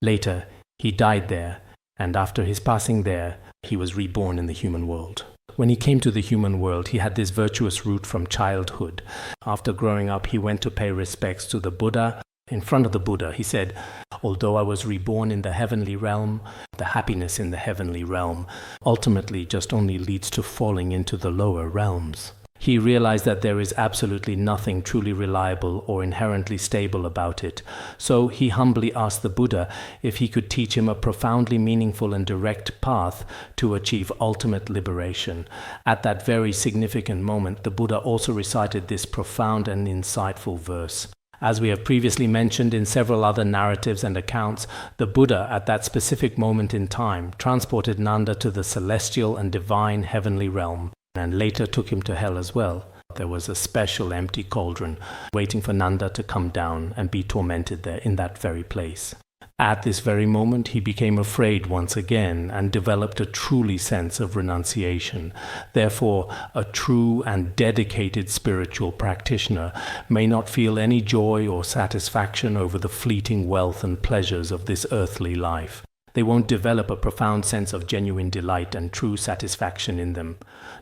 Later, he died there, and after his passing there, he was reborn in the human world. When he came to the human world, he had this virtuous root from childhood. After growing up, he went to pay respects to the Buddha, In front of the Buddha, he said, although I was reborn in the heavenly realm, the happiness in the heavenly realm ultimately just only leads to falling into the lower realms. He realized that there is absolutely nothing truly reliable or inherently stable about it. So he humbly asked the Buddha if he could teach him a profoundly meaningful and direct path to achieve ultimate liberation. At that very significant moment, the Buddha also recited this profound and insightful verse. As we have previously mentioned in several other narratives and accounts, the Buddha at that specific moment in time transported Nanda to the celestial and divine heavenly realm, and later took him to hell as well. There was a special empty cauldron waiting for Nanda to come down and be tormented there in that very place. At this very moment, he became afraid once again and developed a truly sense of renunciation. Therefore, a true and dedicated spiritual practitioner may not feel any joy or satisfaction over the fleeting wealth and pleasures of this earthly life. They won't develop a profound sense of genuine delight and true satisfaction in them.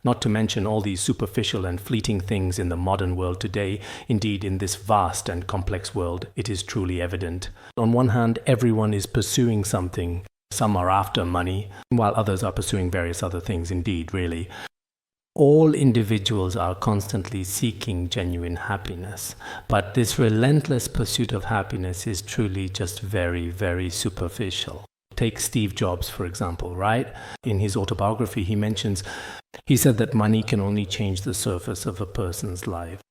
Not to mention all these superficial and fleeting things in the modern world today. Indeed, in this vast and complex world, it is truly evident. On one hand, everyone is pursuing something. Some are after money, while others are pursuing various other things. Indeed, really. All individuals are constantly seeking genuine happiness, but this relentless pursuit of happiness is truly just very, very superficial. Take Steve Jobs, for example, right? In his autobiography, he said that money can only change the surface of a person's life.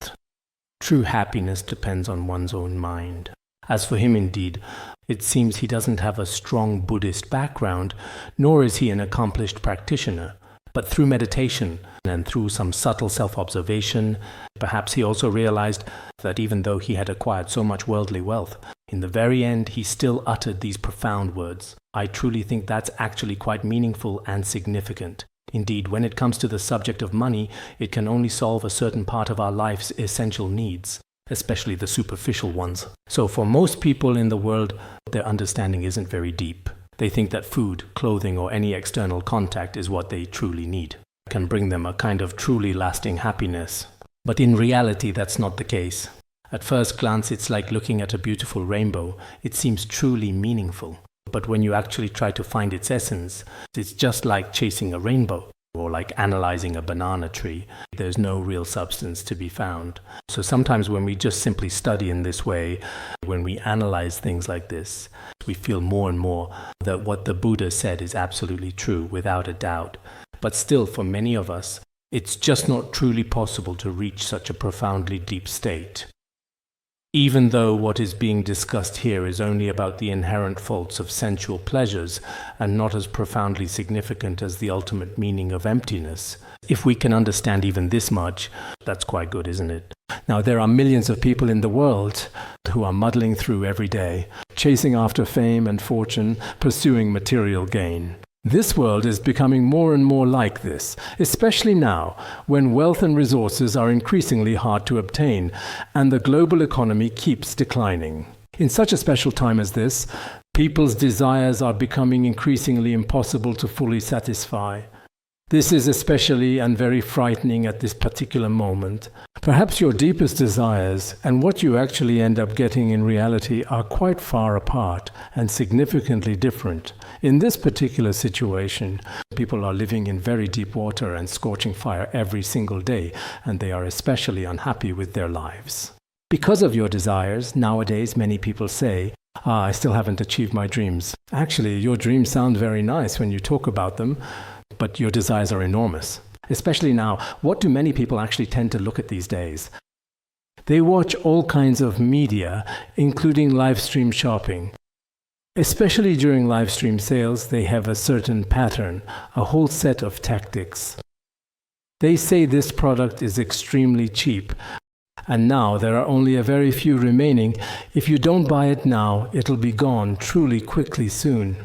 True happiness depends on one's own mind. As for him, indeed, it seems he doesn't have a strong Buddhist background, nor is he an accomplished practitioner. But through meditation and through some subtle self-observation, perhaps he also realized that even though he had acquired so much worldly wealth, in the very end he still uttered these profound words. I truly think that's actually quite meaningful and significant. Indeed, when it comes to the subject of money, it can only solve a certain part of our life's essential needs, especially the superficial ones. So for most people in the world, their understanding isn't very deep. They think that food, clothing, or any external contact is what they truly need. It can bring them a kind of truly lasting happiness. But in reality, that's not the case. At first glance, it's like looking at a beautiful rainbow. It seems truly meaningful. But when you actually try to find its essence, it's just like chasing a rainbow, or like analyzing a banana tree. There's no real substance to be found. So sometimes when we just simply study in this way, when we analyze things like this, we feel more and more that what the Buddha said is absolutely true, without a doubt. But still, for many of us, it's just not truly possible to reach such a profoundly deep state. Even though what is being discussed here is only about the inherent faults of sensual pleasures and not as profoundly significant as the ultimate meaning of emptiness, if we can understand even this much, that's quite good, isn't it? Now, there are millions of people in the world who are muddling through every day, chasing after fame and fortune, pursuing material gain. This world is becoming more and more like this, especially now, when wealth and resources are increasingly hard to obtain, and the global economy keeps declining. In such a special time as this, people's desires are becoming increasingly impossible to fully satisfy. This is especially and very frightening at this particular moment. Perhaps your deepest desires and what you actually end up getting in reality are quite far apart and significantly different. In this particular situation, people are living in very deep water and scorching fire every single day, and they are especially unhappy with their lives. Because of your desires, nowadays many people say, I still haven't achieved my dreams. Actually, your dreams sound very nice when you talk about them, but your desires are enormous. Especially now, what do many people actually tend to look at these days? They watch all kinds of media, including live stream shopping. Especially during live stream sales, they have a certain pattern, a whole set of tactics. They say this product is extremely cheap, and now there are only a very few remaining. If you don't buy it now, it'll be gone truly quickly soon.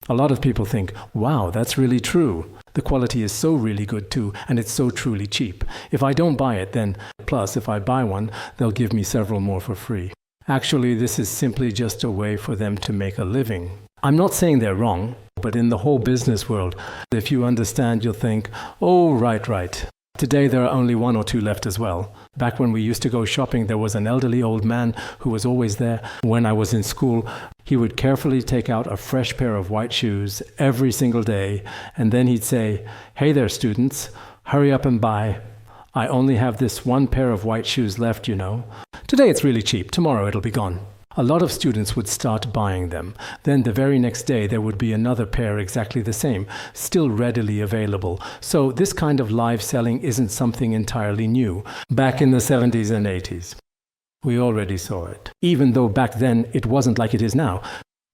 A lot of people think, wow, that's really true. The quality is so really good too, and it's so truly cheap. If I don't buy it, then, plus if I buy one, they'll give me several more for free. Actually, this is simply just a way for them to make a living. I'm not saying they're wrong, but in the whole business world, if you understand, you'll think, oh, right. Today there are only 1 or 2 left as well. Back when we used to go shopping, there was an elderly old man who was always there. When I was in school, he would carefully take out a fresh pair of white shoes every single day, and then he'd say, "Hey there, students, hurry up and buy. I only have this 1 pair of white shoes left, you know. Today it's really cheap, tomorrow it'll be gone." A lot of students would start buying them. Then the very next day there would be another pair exactly the same, still readily available. So this kind of live selling isn't something entirely new. Back in the 70s and 80s, we already saw it. Even though back then it wasn't like it is now,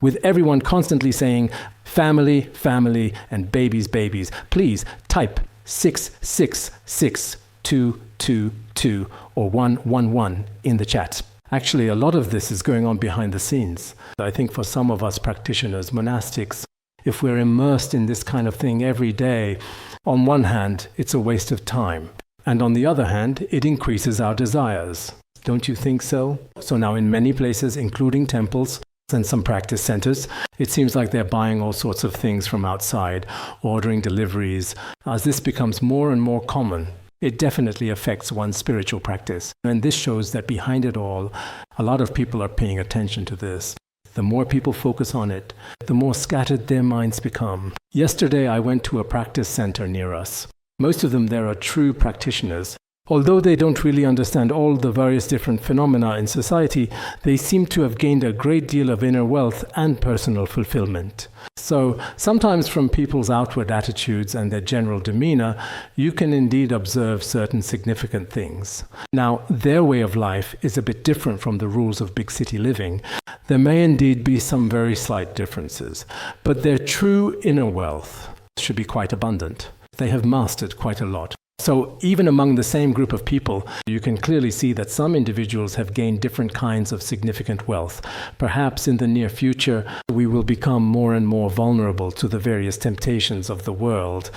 with everyone constantly saying, "Family, family, and babies, babies." Please type 6666222 or 111 in the chat. Actually, a lot of this is going on behind the scenes. I think for some of us practitioners, monastics, if we're immersed in this kind of thing every day, on one hand, it's a waste of time. And on the other hand, it increases our desires. Don't you think so? So now in many places, including temples and some practice centers, it seems like they're buying all sorts of things from outside, ordering deliveries. As this becomes more and more common, it definitely affects one's spiritual practice. And this shows that behind it all, a lot of people are paying attention to this. The more people focus on it, the more scattered their minds become. Yesterday, I went to a practice center near us. Most of them there are true practitioners. Although they don't really understand all the various different phenomena in society, they seem to have gained a great deal of inner wealth and personal fulfillment. So sometimes from people's outward attitudes and their general demeanor, you can indeed observe certain significant things. Now, their way of life is a bit different from the rules of big city living. There may indeed be some very slight differences, but their true inner wealth should be quite abundant. They have mastered quite a lot. So even among the same group of people, you can clearly see that some individuals have gained different kinds of significant wealth. Perhaps in the near future, we will become more and more vulnerable to the various temptations of the world.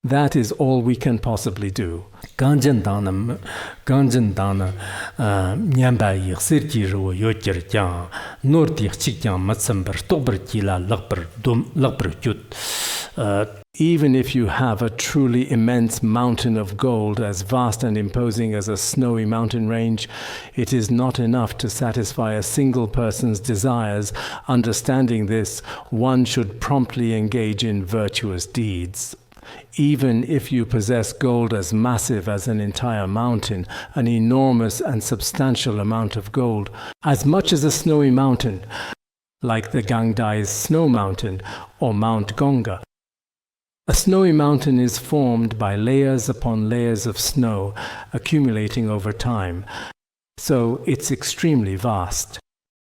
That is all we can possibly do. Ganjan dana nyamba yixir ji ro yojir jang nor di chik jang matsambar tobar jila lagbar jut. Even if you have a truly immense mountain of gold as vast and imposing as a snowy mountain range, it is not enough to satisfy a single person's desires. Understanding this, one should promptly engage in virtuous deeds. Even if you possess gold as massive as an entire mountain, an enormous and substantial amount of gold, as much as a snowy mountain, like the Gangdai's snow mountain or Mount Gonga. A snowy mountain is formed by layers upon layers of snow accumulating over time, so it's extremely vast.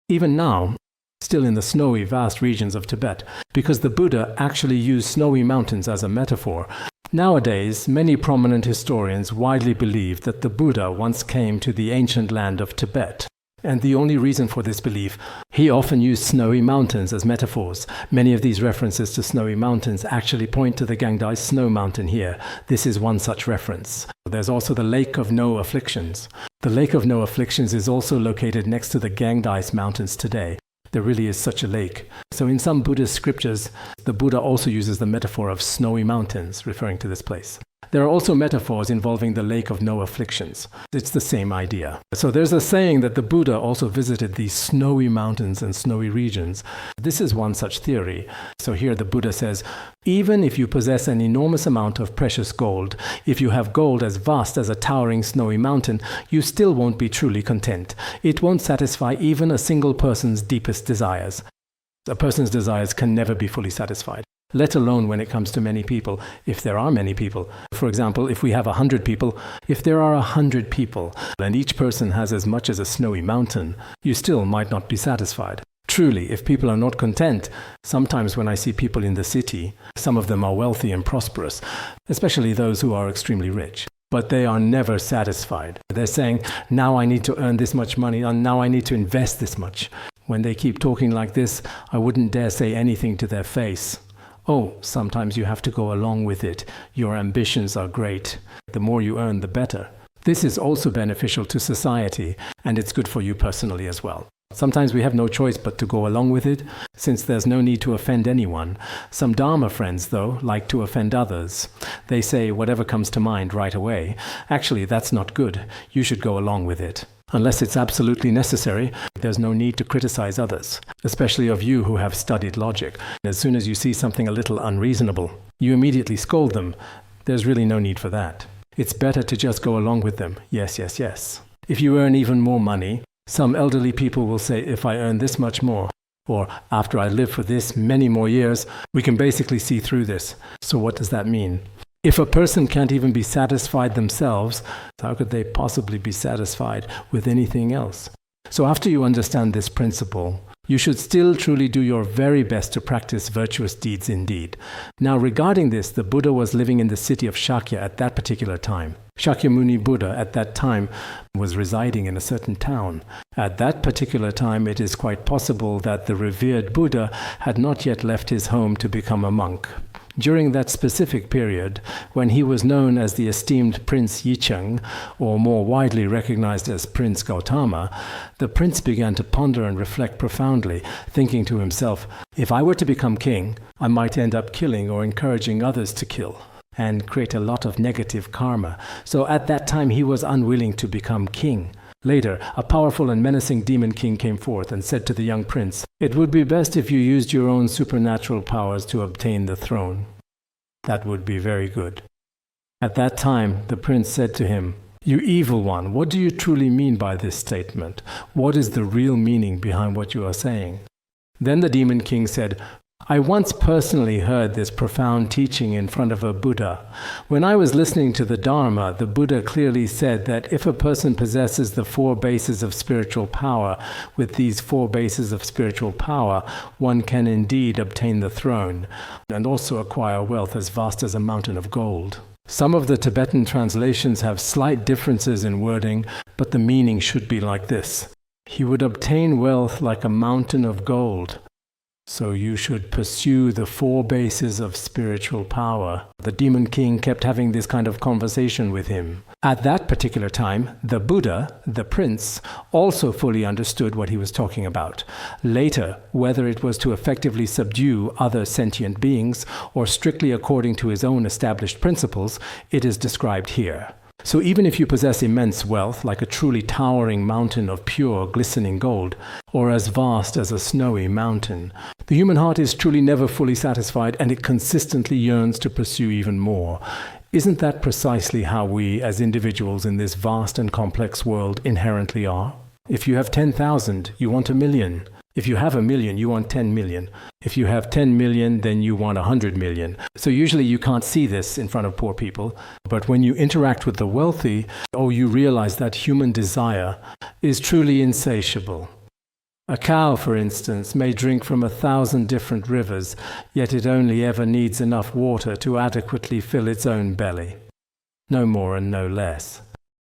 Even now, still in the snowy, vast regions of Tibet, because the Buddha actually used snowy mountains as a metaphor. Nowadays, many prominent historians widely believe that the Buddha once came to the ancient land of Tibet. And the only reason for this belief, he often used snowy mountains as metaphors. Many of these references to snowy mountains actually point to the Gangdai snow mountain here. This is one such reference. There's also the Lake of No Afflictions. The Lake of No Afflictions is also located next to the Gangdai mountains today. There really is such a lake. So in some Buddhist scriptures, the Buddha also uses the metaphor of snowy mountains, referring to this place. There are also metaphors involving the Lake of No Afflictions. It's the same idea. So there's a saying that the Buddha also visited these snowy mountains and snowy regions. This is one such theory. So here the Buddha says, even if you possess an enormous amount of precious gold, if you have gold as vast as a towering snowy mountain, you still won't be truly content. It won't satisfy even a single person's deepest desires. A person's desires can never be fully satisfied, let alone when it comes to many people, if there are many people. For example, if we have 100 people, if there are 100 people, and each person has as much as a snowy mountain, you still might not be satisfied. Truly, if people are not content, sometimes when I see people in the city, some of them are wealthy and prosperous, especially those who are extremely rich. But they are never satisfied. They're saying, now I need to earn this much money, and now I need to invest this much. When they keep talking like this, I wouldn't dare say anything to their face. Oh, sometimes you have to go along with it. Your ambitions are great. The more you earn, the better. This is also beneficial to society, and it's good for you personally as well. Sometimes we have no choice but to go along with it, since there's no need to offend anyone. Some Dharma friends, though, like to offend others. They say whatever comes to mind right away. Actually, that's not good. You should go along with it. Unless it's absolutely necessary, there's no need to criticize others, especially of you who have studied logic. As soon as you see something a little unreasonable, you immediately scold them. There's really no need for that. It's better to just go along with them. Yes, yes, yes. If you earn even more money, some elderly people will say, if I earn this much more, or after I live for this many more years, we can basically see through this. So what does that mean? If a person can't even be satisfied themselves, how could they possibly be satisfied with anything else? So after you understand this principle, you should still truly do your very best to practice virtuous deeds indeed. Now regarding this, the Buddha was living in the city of Shakya at that particular time. Shakyamuni Buddha at that time was residing in a certain town. At that particular time, it is quite possible that the revered Buddha had not yet left his home to become a monk. During that specific period, when he was known as the esteemed Prince Yicheng, or more widely recognized as Prince Gautama, the prince began to ponder and reflect profoundly, thinking to himself, if I were to become king, I might end up killing or encouraging others to kill, and create a lot of negative karma. So at that time he was unwilling to become king. Later, a powerful and menacing demon king came forth and said to the young prince, it would be best if you used your own supernatural powers to obtain the throne. That would be very good. At that time, the prince said to him, you evil one, what do you truly mean by this statement? What is the real meaning behind what you are saying? Then the demon king said, I once personally heard this profound teaching in front of a Buddha. When I was listening to the Dharma, the Buddha clearly said that if a person possesses the 4 bases of spiritual power, with these 4 bases of spiritual power, one can indeed obtain the throne, and also acquire wealth as vast as a mountain of gold. Some of the Tibetan translations have slight differences in wording, but the meaning should be like this. He would obtain wealth like a mountain of gold. So you should pursue the 4 bases of spiritual power. The demon king kept having this kind of conversation with him. At that particular time, the Buddha, the prince, also fully understood what he was talking about. Later, whether it was to effectively subdue other sentient beings or strictly according to his own established principles, it is described here. So even if you possess immense wealth, like a truly towering mountain of pure, glistening gold, or as vast as a snowy mountain, the human heart is truly never fully satisfied, and it consistently yearns to pursue even more. Isn't that precisely how we, as individuals in this vast and complex world, inherently are? If you have 10,000, you want 1,000,000. If you have 1,000,000, you want 10 million. If you have 10 million, then you want 100 million. So usually you can't see this in front of poor people. But when you interact with the wealthy, you realize that human desire is truly insatiable. A cow, for instance, may drink from 1,000 different rivers, yet it only ever needs enough water to adequately fill its own belly. No more and no less.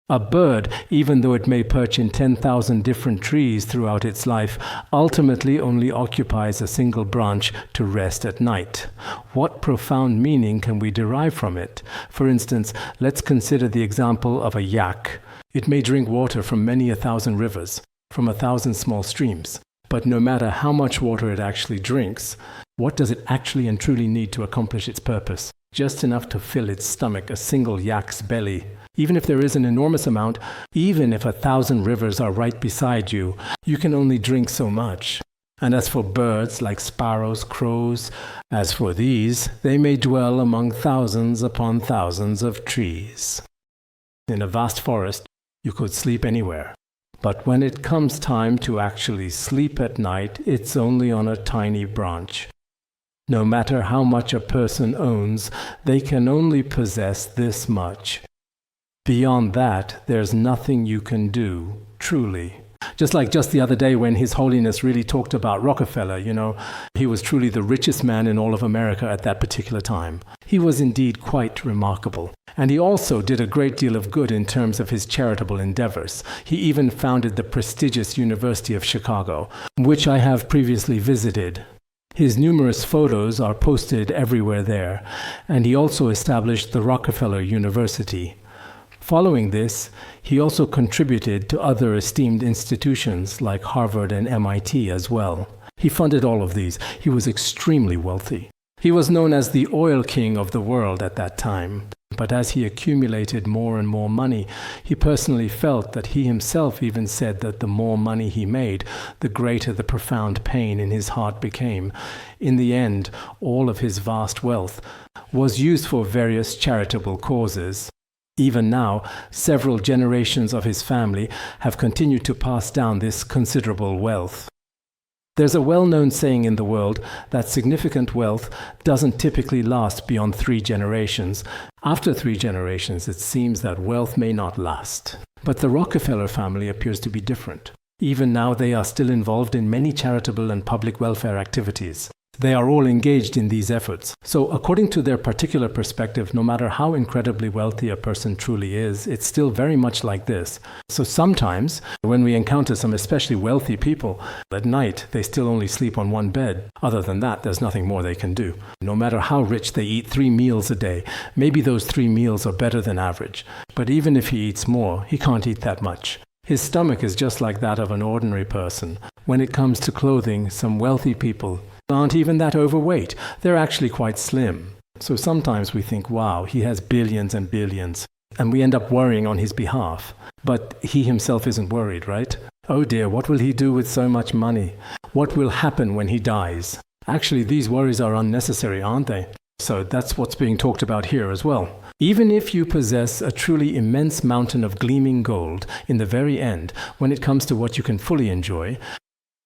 A bird, even though it may perch in 10,000 different trees throughout its life, ultimately only occupies a single branch to rest at night. What profound meaning can we derive from it? For instance, let's consider the example of a yak. It may drink water from many 1,000 rivers, from 1,000 small streams. But no matter how much water it actually drinks, what does it actually and truly need to accomplish its purpose? Just enough to fill its stomach, a single yak's belly. Even if there is an enormous amount, even if 1,000 rivers are right beside you, you can only drink so much. And as for birds like sparrows, crows, as for these, they may dwell among thousands upon thousands of trees. In a vast forest, you could sleep anywhere. But when it comes time to actually sleep at night, it's only on a tiny branch. No matter how much a person owns, they can only possess this much. Beyond that, there's nothing you can do, truly. Just like just the other day when His Holiness really talked about Rockefeller, he was truly the richest man in all of America at that particular time. He was indeed quite remarkable. And he also did a great deal of good in terms of his charitable endeavors. He even founded the prestigious University of Chicago, which I have previously visited. His numerous photos are posted everywhere there, and he also established the Rockefeller University. Following this, he also contributed to other esteemed institutions like Harvard and MIT as well. He funded all of these. He was extremely wealthy. He was known as the oil king of the world at that time. But as he accumulated more and more money, he personally felt that he himself even said that the more money he made, the greater the profound pain in his heart became. In the end, all of his vast wealth was used for various charitable causes. Even now, several generations of his family have continued to pass down this considerable wealth. There's a well-known saying in the world that significant wealth doesn't typically last beyond 3 generations. After 3 generations, it seems that wealth may not last. But the Rockefeller family appears to be different. Even now, they are still involved in many charitable and public welfare activities. They are all engaged in these efforts. So according to their particular perspective, no matter how incredibly wealthy a person truly is, it's still very much like this. So sometimes, when we encounter some especially wealthy people, at night they still only sleep on one bed. Other than that, there's nothing more they can do. No matter how rich they eat 3 meals a day, maybe those 3 meals are better than average. But even if he eats more, he can't eat that much. His stomach is just like that of an ordinary person. When it comes to clothing, some wealthy people aren't even that overweight. They're actually quite slim. So sometimes we think, wow, he has billions and billions, and we end up worrying on his behalf. But he himself isn't worried, right? Oh dear, what will he do with so much money? What will happen when he dies? Actually, these worries are unnecessary, aren't they? So that's what's being talked about here as well. Even if you possess a truly immense mountain of gleaming gold, in the very end, when it comes to what you can fully enjoy,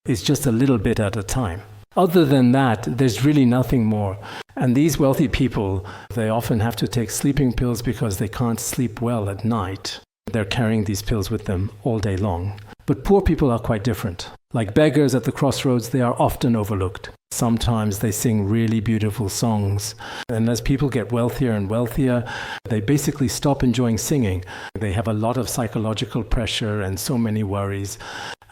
it's just a little bit at a time. Other than that, there's really nothing more. And these wealthy people, they often have to take sleeping pills because they can't sleep well at night. They're carrying these pills with them all day long. But poor people are quite different. Like beggars at the crossroads, they are often overlooked. Sometimes they sing really beautiful songs. And as people get wealthier and wealthier, they basically stop enjoying singing. They have a lot of psychological pressure and so many worries.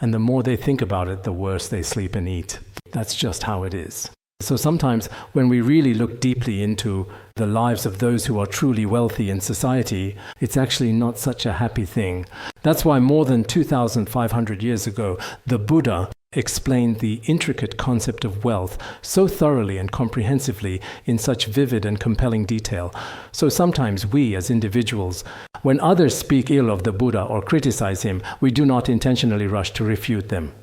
And the more they think about it, the worse they sleep and eat. That's just how it is. So sometimes when we really look deeply into the lives of those who are truly wealthy in society, it's actually not such a happy thing. That's why more than 2,500 years ago, the Buddha explained the intricate concept of wealth so thoroughly and comprehensively in such vivid and compelling detail. So sometimes we, as individuals, when others speak ill of the Buddha or criticize him, we do not intentionally rush to refute them.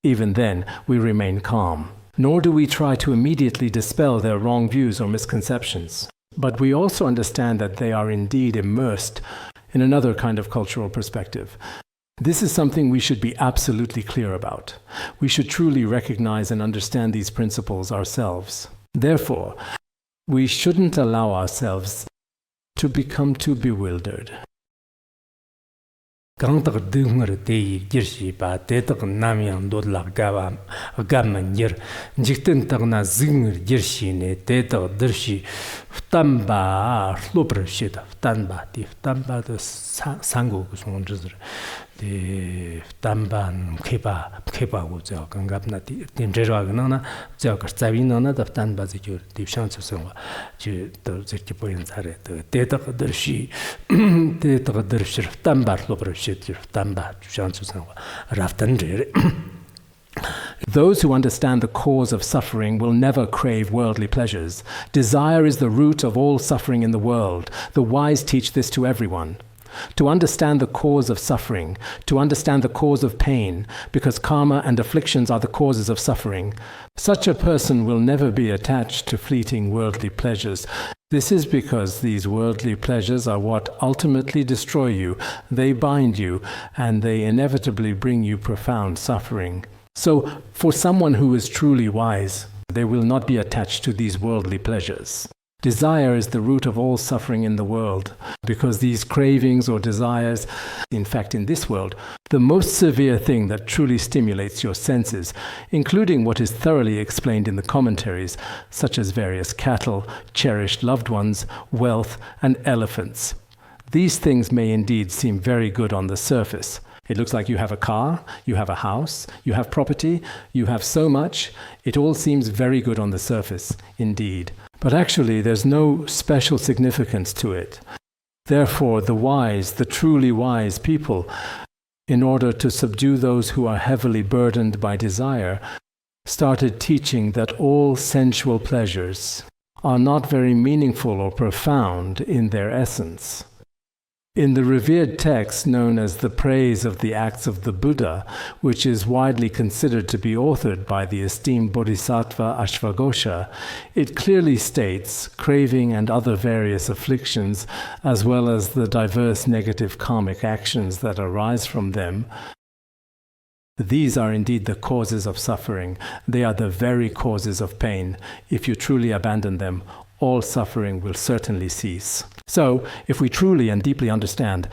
Even then, we remain calm. Nor do we try to immediately dispel their wrong views or misconceptions. But we also understand that they are indeed immersed in another kind of cultural perspective. This is something we should be absolutely clear about. We should truly recognize and understand these principles ourselves. Therefore, we shouldn't allow ourselves to become too bewildered. Gangtag dungar deyi girshi ba tetag namyang dodla gaman yir jikten tagna zingir girshi ne tetag dirshi ftamba slopr shida ftamba di ftamba de sango kusong zir de ftamba kheba go ja gangapna di demjera gna ja kartsavina na da ftamba zikyor di chance song ji de zikki poyin zare de tetag dirshi tetag dirshi ftamba slopr Those who understand the cause of suffering will never crave worldly pleasures. Desire is the root of all suffering in the world. The wise teach this to everyone. To understand the cause of suffering, to understand the cause of pain, because karma and afflictions are the causes of suffering, such a person will never be attached to fleeting worldly pleasures. This is because these worldly pleasures are what ultimately destroy you. They bind you, and they inevitably bring you profound suffering. So, for someone who is truly wise, they will not be attached to these worldly pleasures. Desire is the root of all suffering in the world, because these cravings or desires, in fact in this world, the most severe thing that truly stimulates your senses, including what is thoroughly explained in the commentaries, such as various cattle, cherished loved ones, wealth, and elephants. These things may indeed seem very good on the surface. It looks like you have a car, you have a house, you have property, you have so much. It all seems very good on the surface, indeed. But actually, there's no special significance to it. Therefore, the wise, the truly wise people, in order to subdue those who are heavily burdened by desire, started teaching that all sensual pleasures are not very meaningful or profound in their essence. In the revered text known as the Praise of the Acts of the Buddha, which is widely considered to be authored by the esteemed Bodhisattva Ashvaghosha, it clearly states craving and other various afflictions, as well as the diverse negative karmic actions that arise from them. These are indeed the causes of suffering. They are the very causes of pain. If you truly abandon them, all suffering will certainly cease. So, if we truly and deeply understand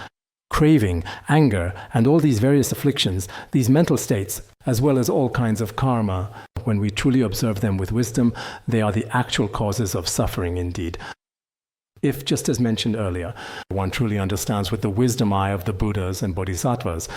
craving, anger, and all these various afflictions, these mental states, as well as all kinds of karma, when we truly observe them with wisdom, they are the actual causes of suffering indeed. If, just as mentioned earlier, one truly understands with the wisdom eye of the Buddhas and Bodhisattvas,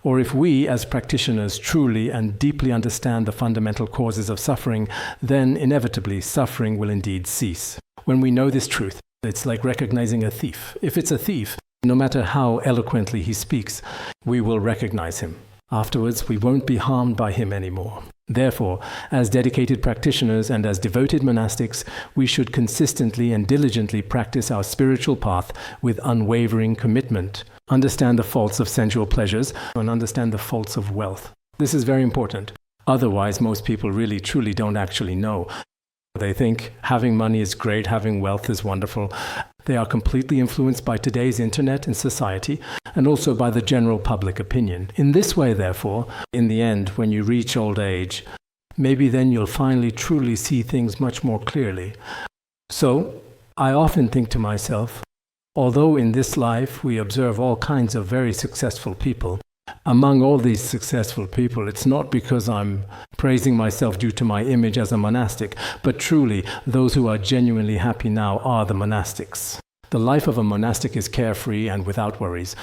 or if we as practitioners truly and deeply understand the fundamental causes of suffering, then inevitably suffering will indeed cease. When we know this truth, it's like recognizing a thief. If it's a thief, no matter how eloquently he speaks, we will recognize him. Afterwards, we won't be harmed by him anymore. Therefore, as dedicated practitioners and as devoted monastics, we should consistently and diligently practice our spiritual path with unwavering commitment. Understand the faults of sensual pleasures and understand the faults of wealth. This is very important. Otherwise, most people really truly don't actually know. They think having money is great, having wealth is wonderful. They are completely influenced by today's internet and society, and also by the general public opinion. In this way, therefore, in the end, when you reach old age, maybe then you'll finally truly see things much more clearly. So, I often think to myself, although in this life we observe all kinds of very successful people, among all these successful people, it's not because I'm praising myself due to my image as a monastic, but truly, those who are genuinely happy now are the monastics. The life of a monastic is carefree and without worries.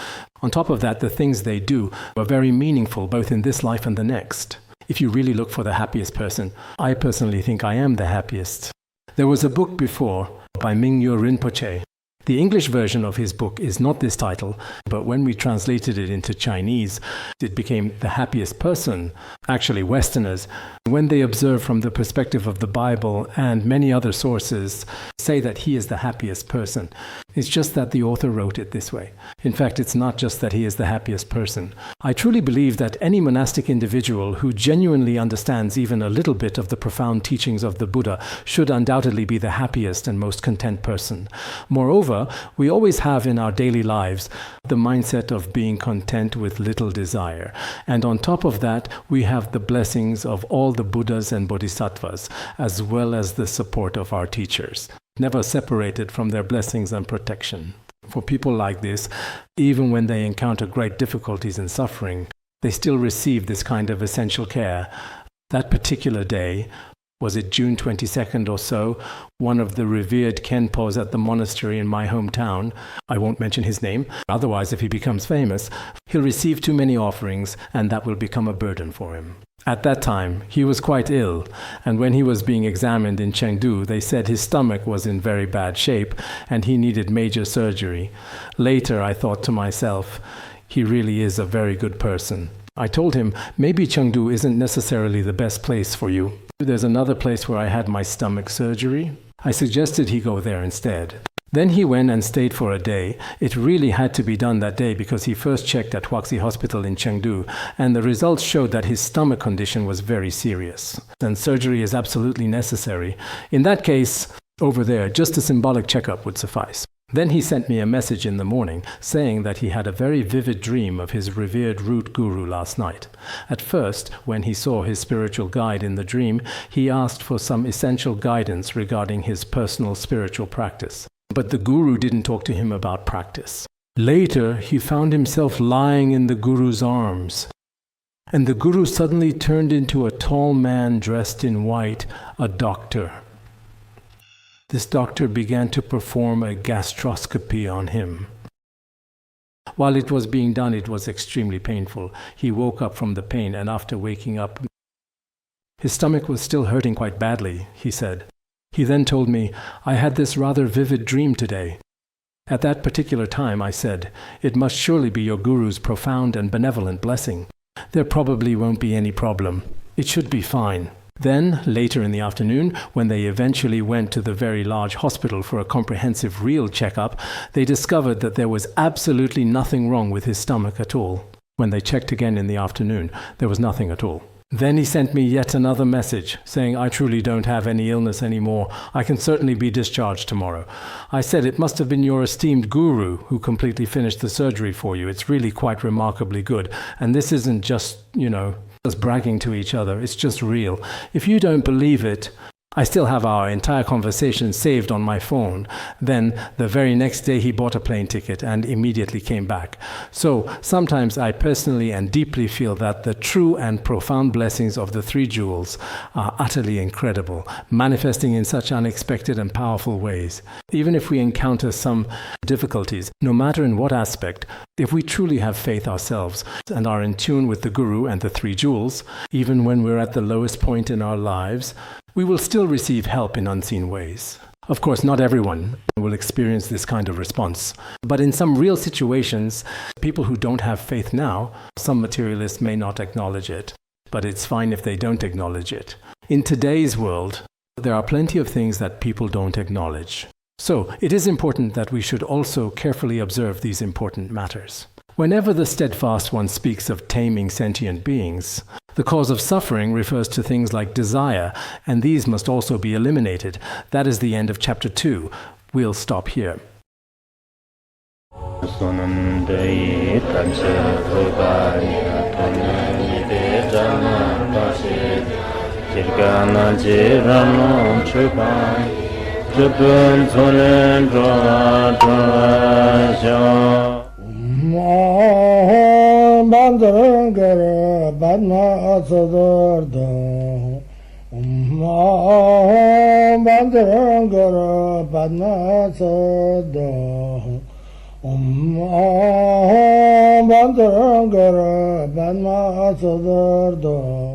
On top of that, the things they do are very meaningful, both in this life and the next. If you really look for the happiest person, I personally think I am the happiest. There was a book before by Mingyur Rinpoche. The English version of his book is not this title, but when we translated it into Chinese, it became The Happiest Person. Actually, Westerners, when they observe from the perspective of the Bible and many other sources, say that he is the happiest person. It's just that the author wrote it this way. In fact, it's not just that he is the happiest person. I truly believe that any monastic individual who genuinely understands even a little bit of the profound teachings of the Buddha should undoubtedly be the happiest and most content person. Moreover, we always have in our daily lives the mindset of being content with little desire. And on top of that, we have the blessings of all the Buddhas and Bodhisattvas, as well as the support of our teachers, never separated from their blessings and protection. For people like this, even when they encounter great difficulties and suffering, they still receive this kind of essential care. That particular day, was it June 22nd or so, one of the revered Khenpos at the monastery in my hometown, I won't mention his name, otherwise if he becomes famous, he'll receive too many offerings and that will become a burden for him. At that time, he was quite ill, and when he was being examined in Chengdu, they said his stomach was in very bad shape and he needed major surgery. Later, I thought to myself, he really is a very good person. I told him, maybe Chengdu isn't necessarily the best place for you. There's another place where I had my stomach surgery. I suggested he go there instead. Then he went and stayed for a day. It really had to be done that day because he first checked at Huaxi Hospital in Chengdu, and the results showed that his stomach condition was very serious, and surgery is absolutely necessary. In that case, over there, just a symbolic checkup would suffice. Then he sent me a message in the morning saying that he had a very vivid dream of his revered root guru last night. At first, when he saw his spiritual guide in the dream, he asked for some essential guidance regarding his personal spiritual practice. But the guru didn't talk to him about practice. Later, he found himself lying in the guru's arms. And the guru suddenly turned into a tall man dressed in white, a doctor. This doctor began to perform a gastroscopy on him. While it was being done, it was extremely painful. He woke up from the pain, and after waking up, his stomach was still hurting quite badly, he said. He then told me, I had this rather vivid dream today. At that particular time, I said, "It must surely be your guru's profound and benevolent blessing. There probably won't be any problem. It should be fine." Then, later in the afternoon, when they eventually went to the very large hospital for a comprehensive real checkup, they discovered that there was absolutely nothing wrong with his stomach at all. When they checked again in the afternoon, there was nothing at all. Then he sent me yet another message, saying, "I truly don't have any illness anymore. I can certainly be discharged tomorrow." I said, "It must have been your esteemed guru who completely finished the surgery for you. It's really quite remarkably good. And this isn't just, just bragging to each other. It's just real. If you don't believe it," I still have our entire conversation saved on my phone. Then, the very next day, he bought a plane ticket and immediately came back. So, sometimes I personally and deeply feel that the true and profound blessings of the three jewels are utterly incredible, manifesting in such unexpected and powerful ways. Even if we encounter some difficulties, no matter in what aspect, if we truly have faith ourselves and are in tune with the Guru and the three jewels, even when we're at the lowest point in our lives, we will still receive help in unseen ways. Of course, not everyone will experience this kind of response. But in some real situations, people who don't have faith now, some materialists may not acknowledge it. But it's fine if they don't acknowledge it. In today's world, there are plenty of things that people don't acknowledge. So, it is important that we should also carefully observe these important matters. Whenever the steadfast one speaks of taming sentient beings, the cause of suffering refers to things like desire, and these must also be eliminated. That is the end of chapter 2. We'll stop here. Udāna Sūtra L10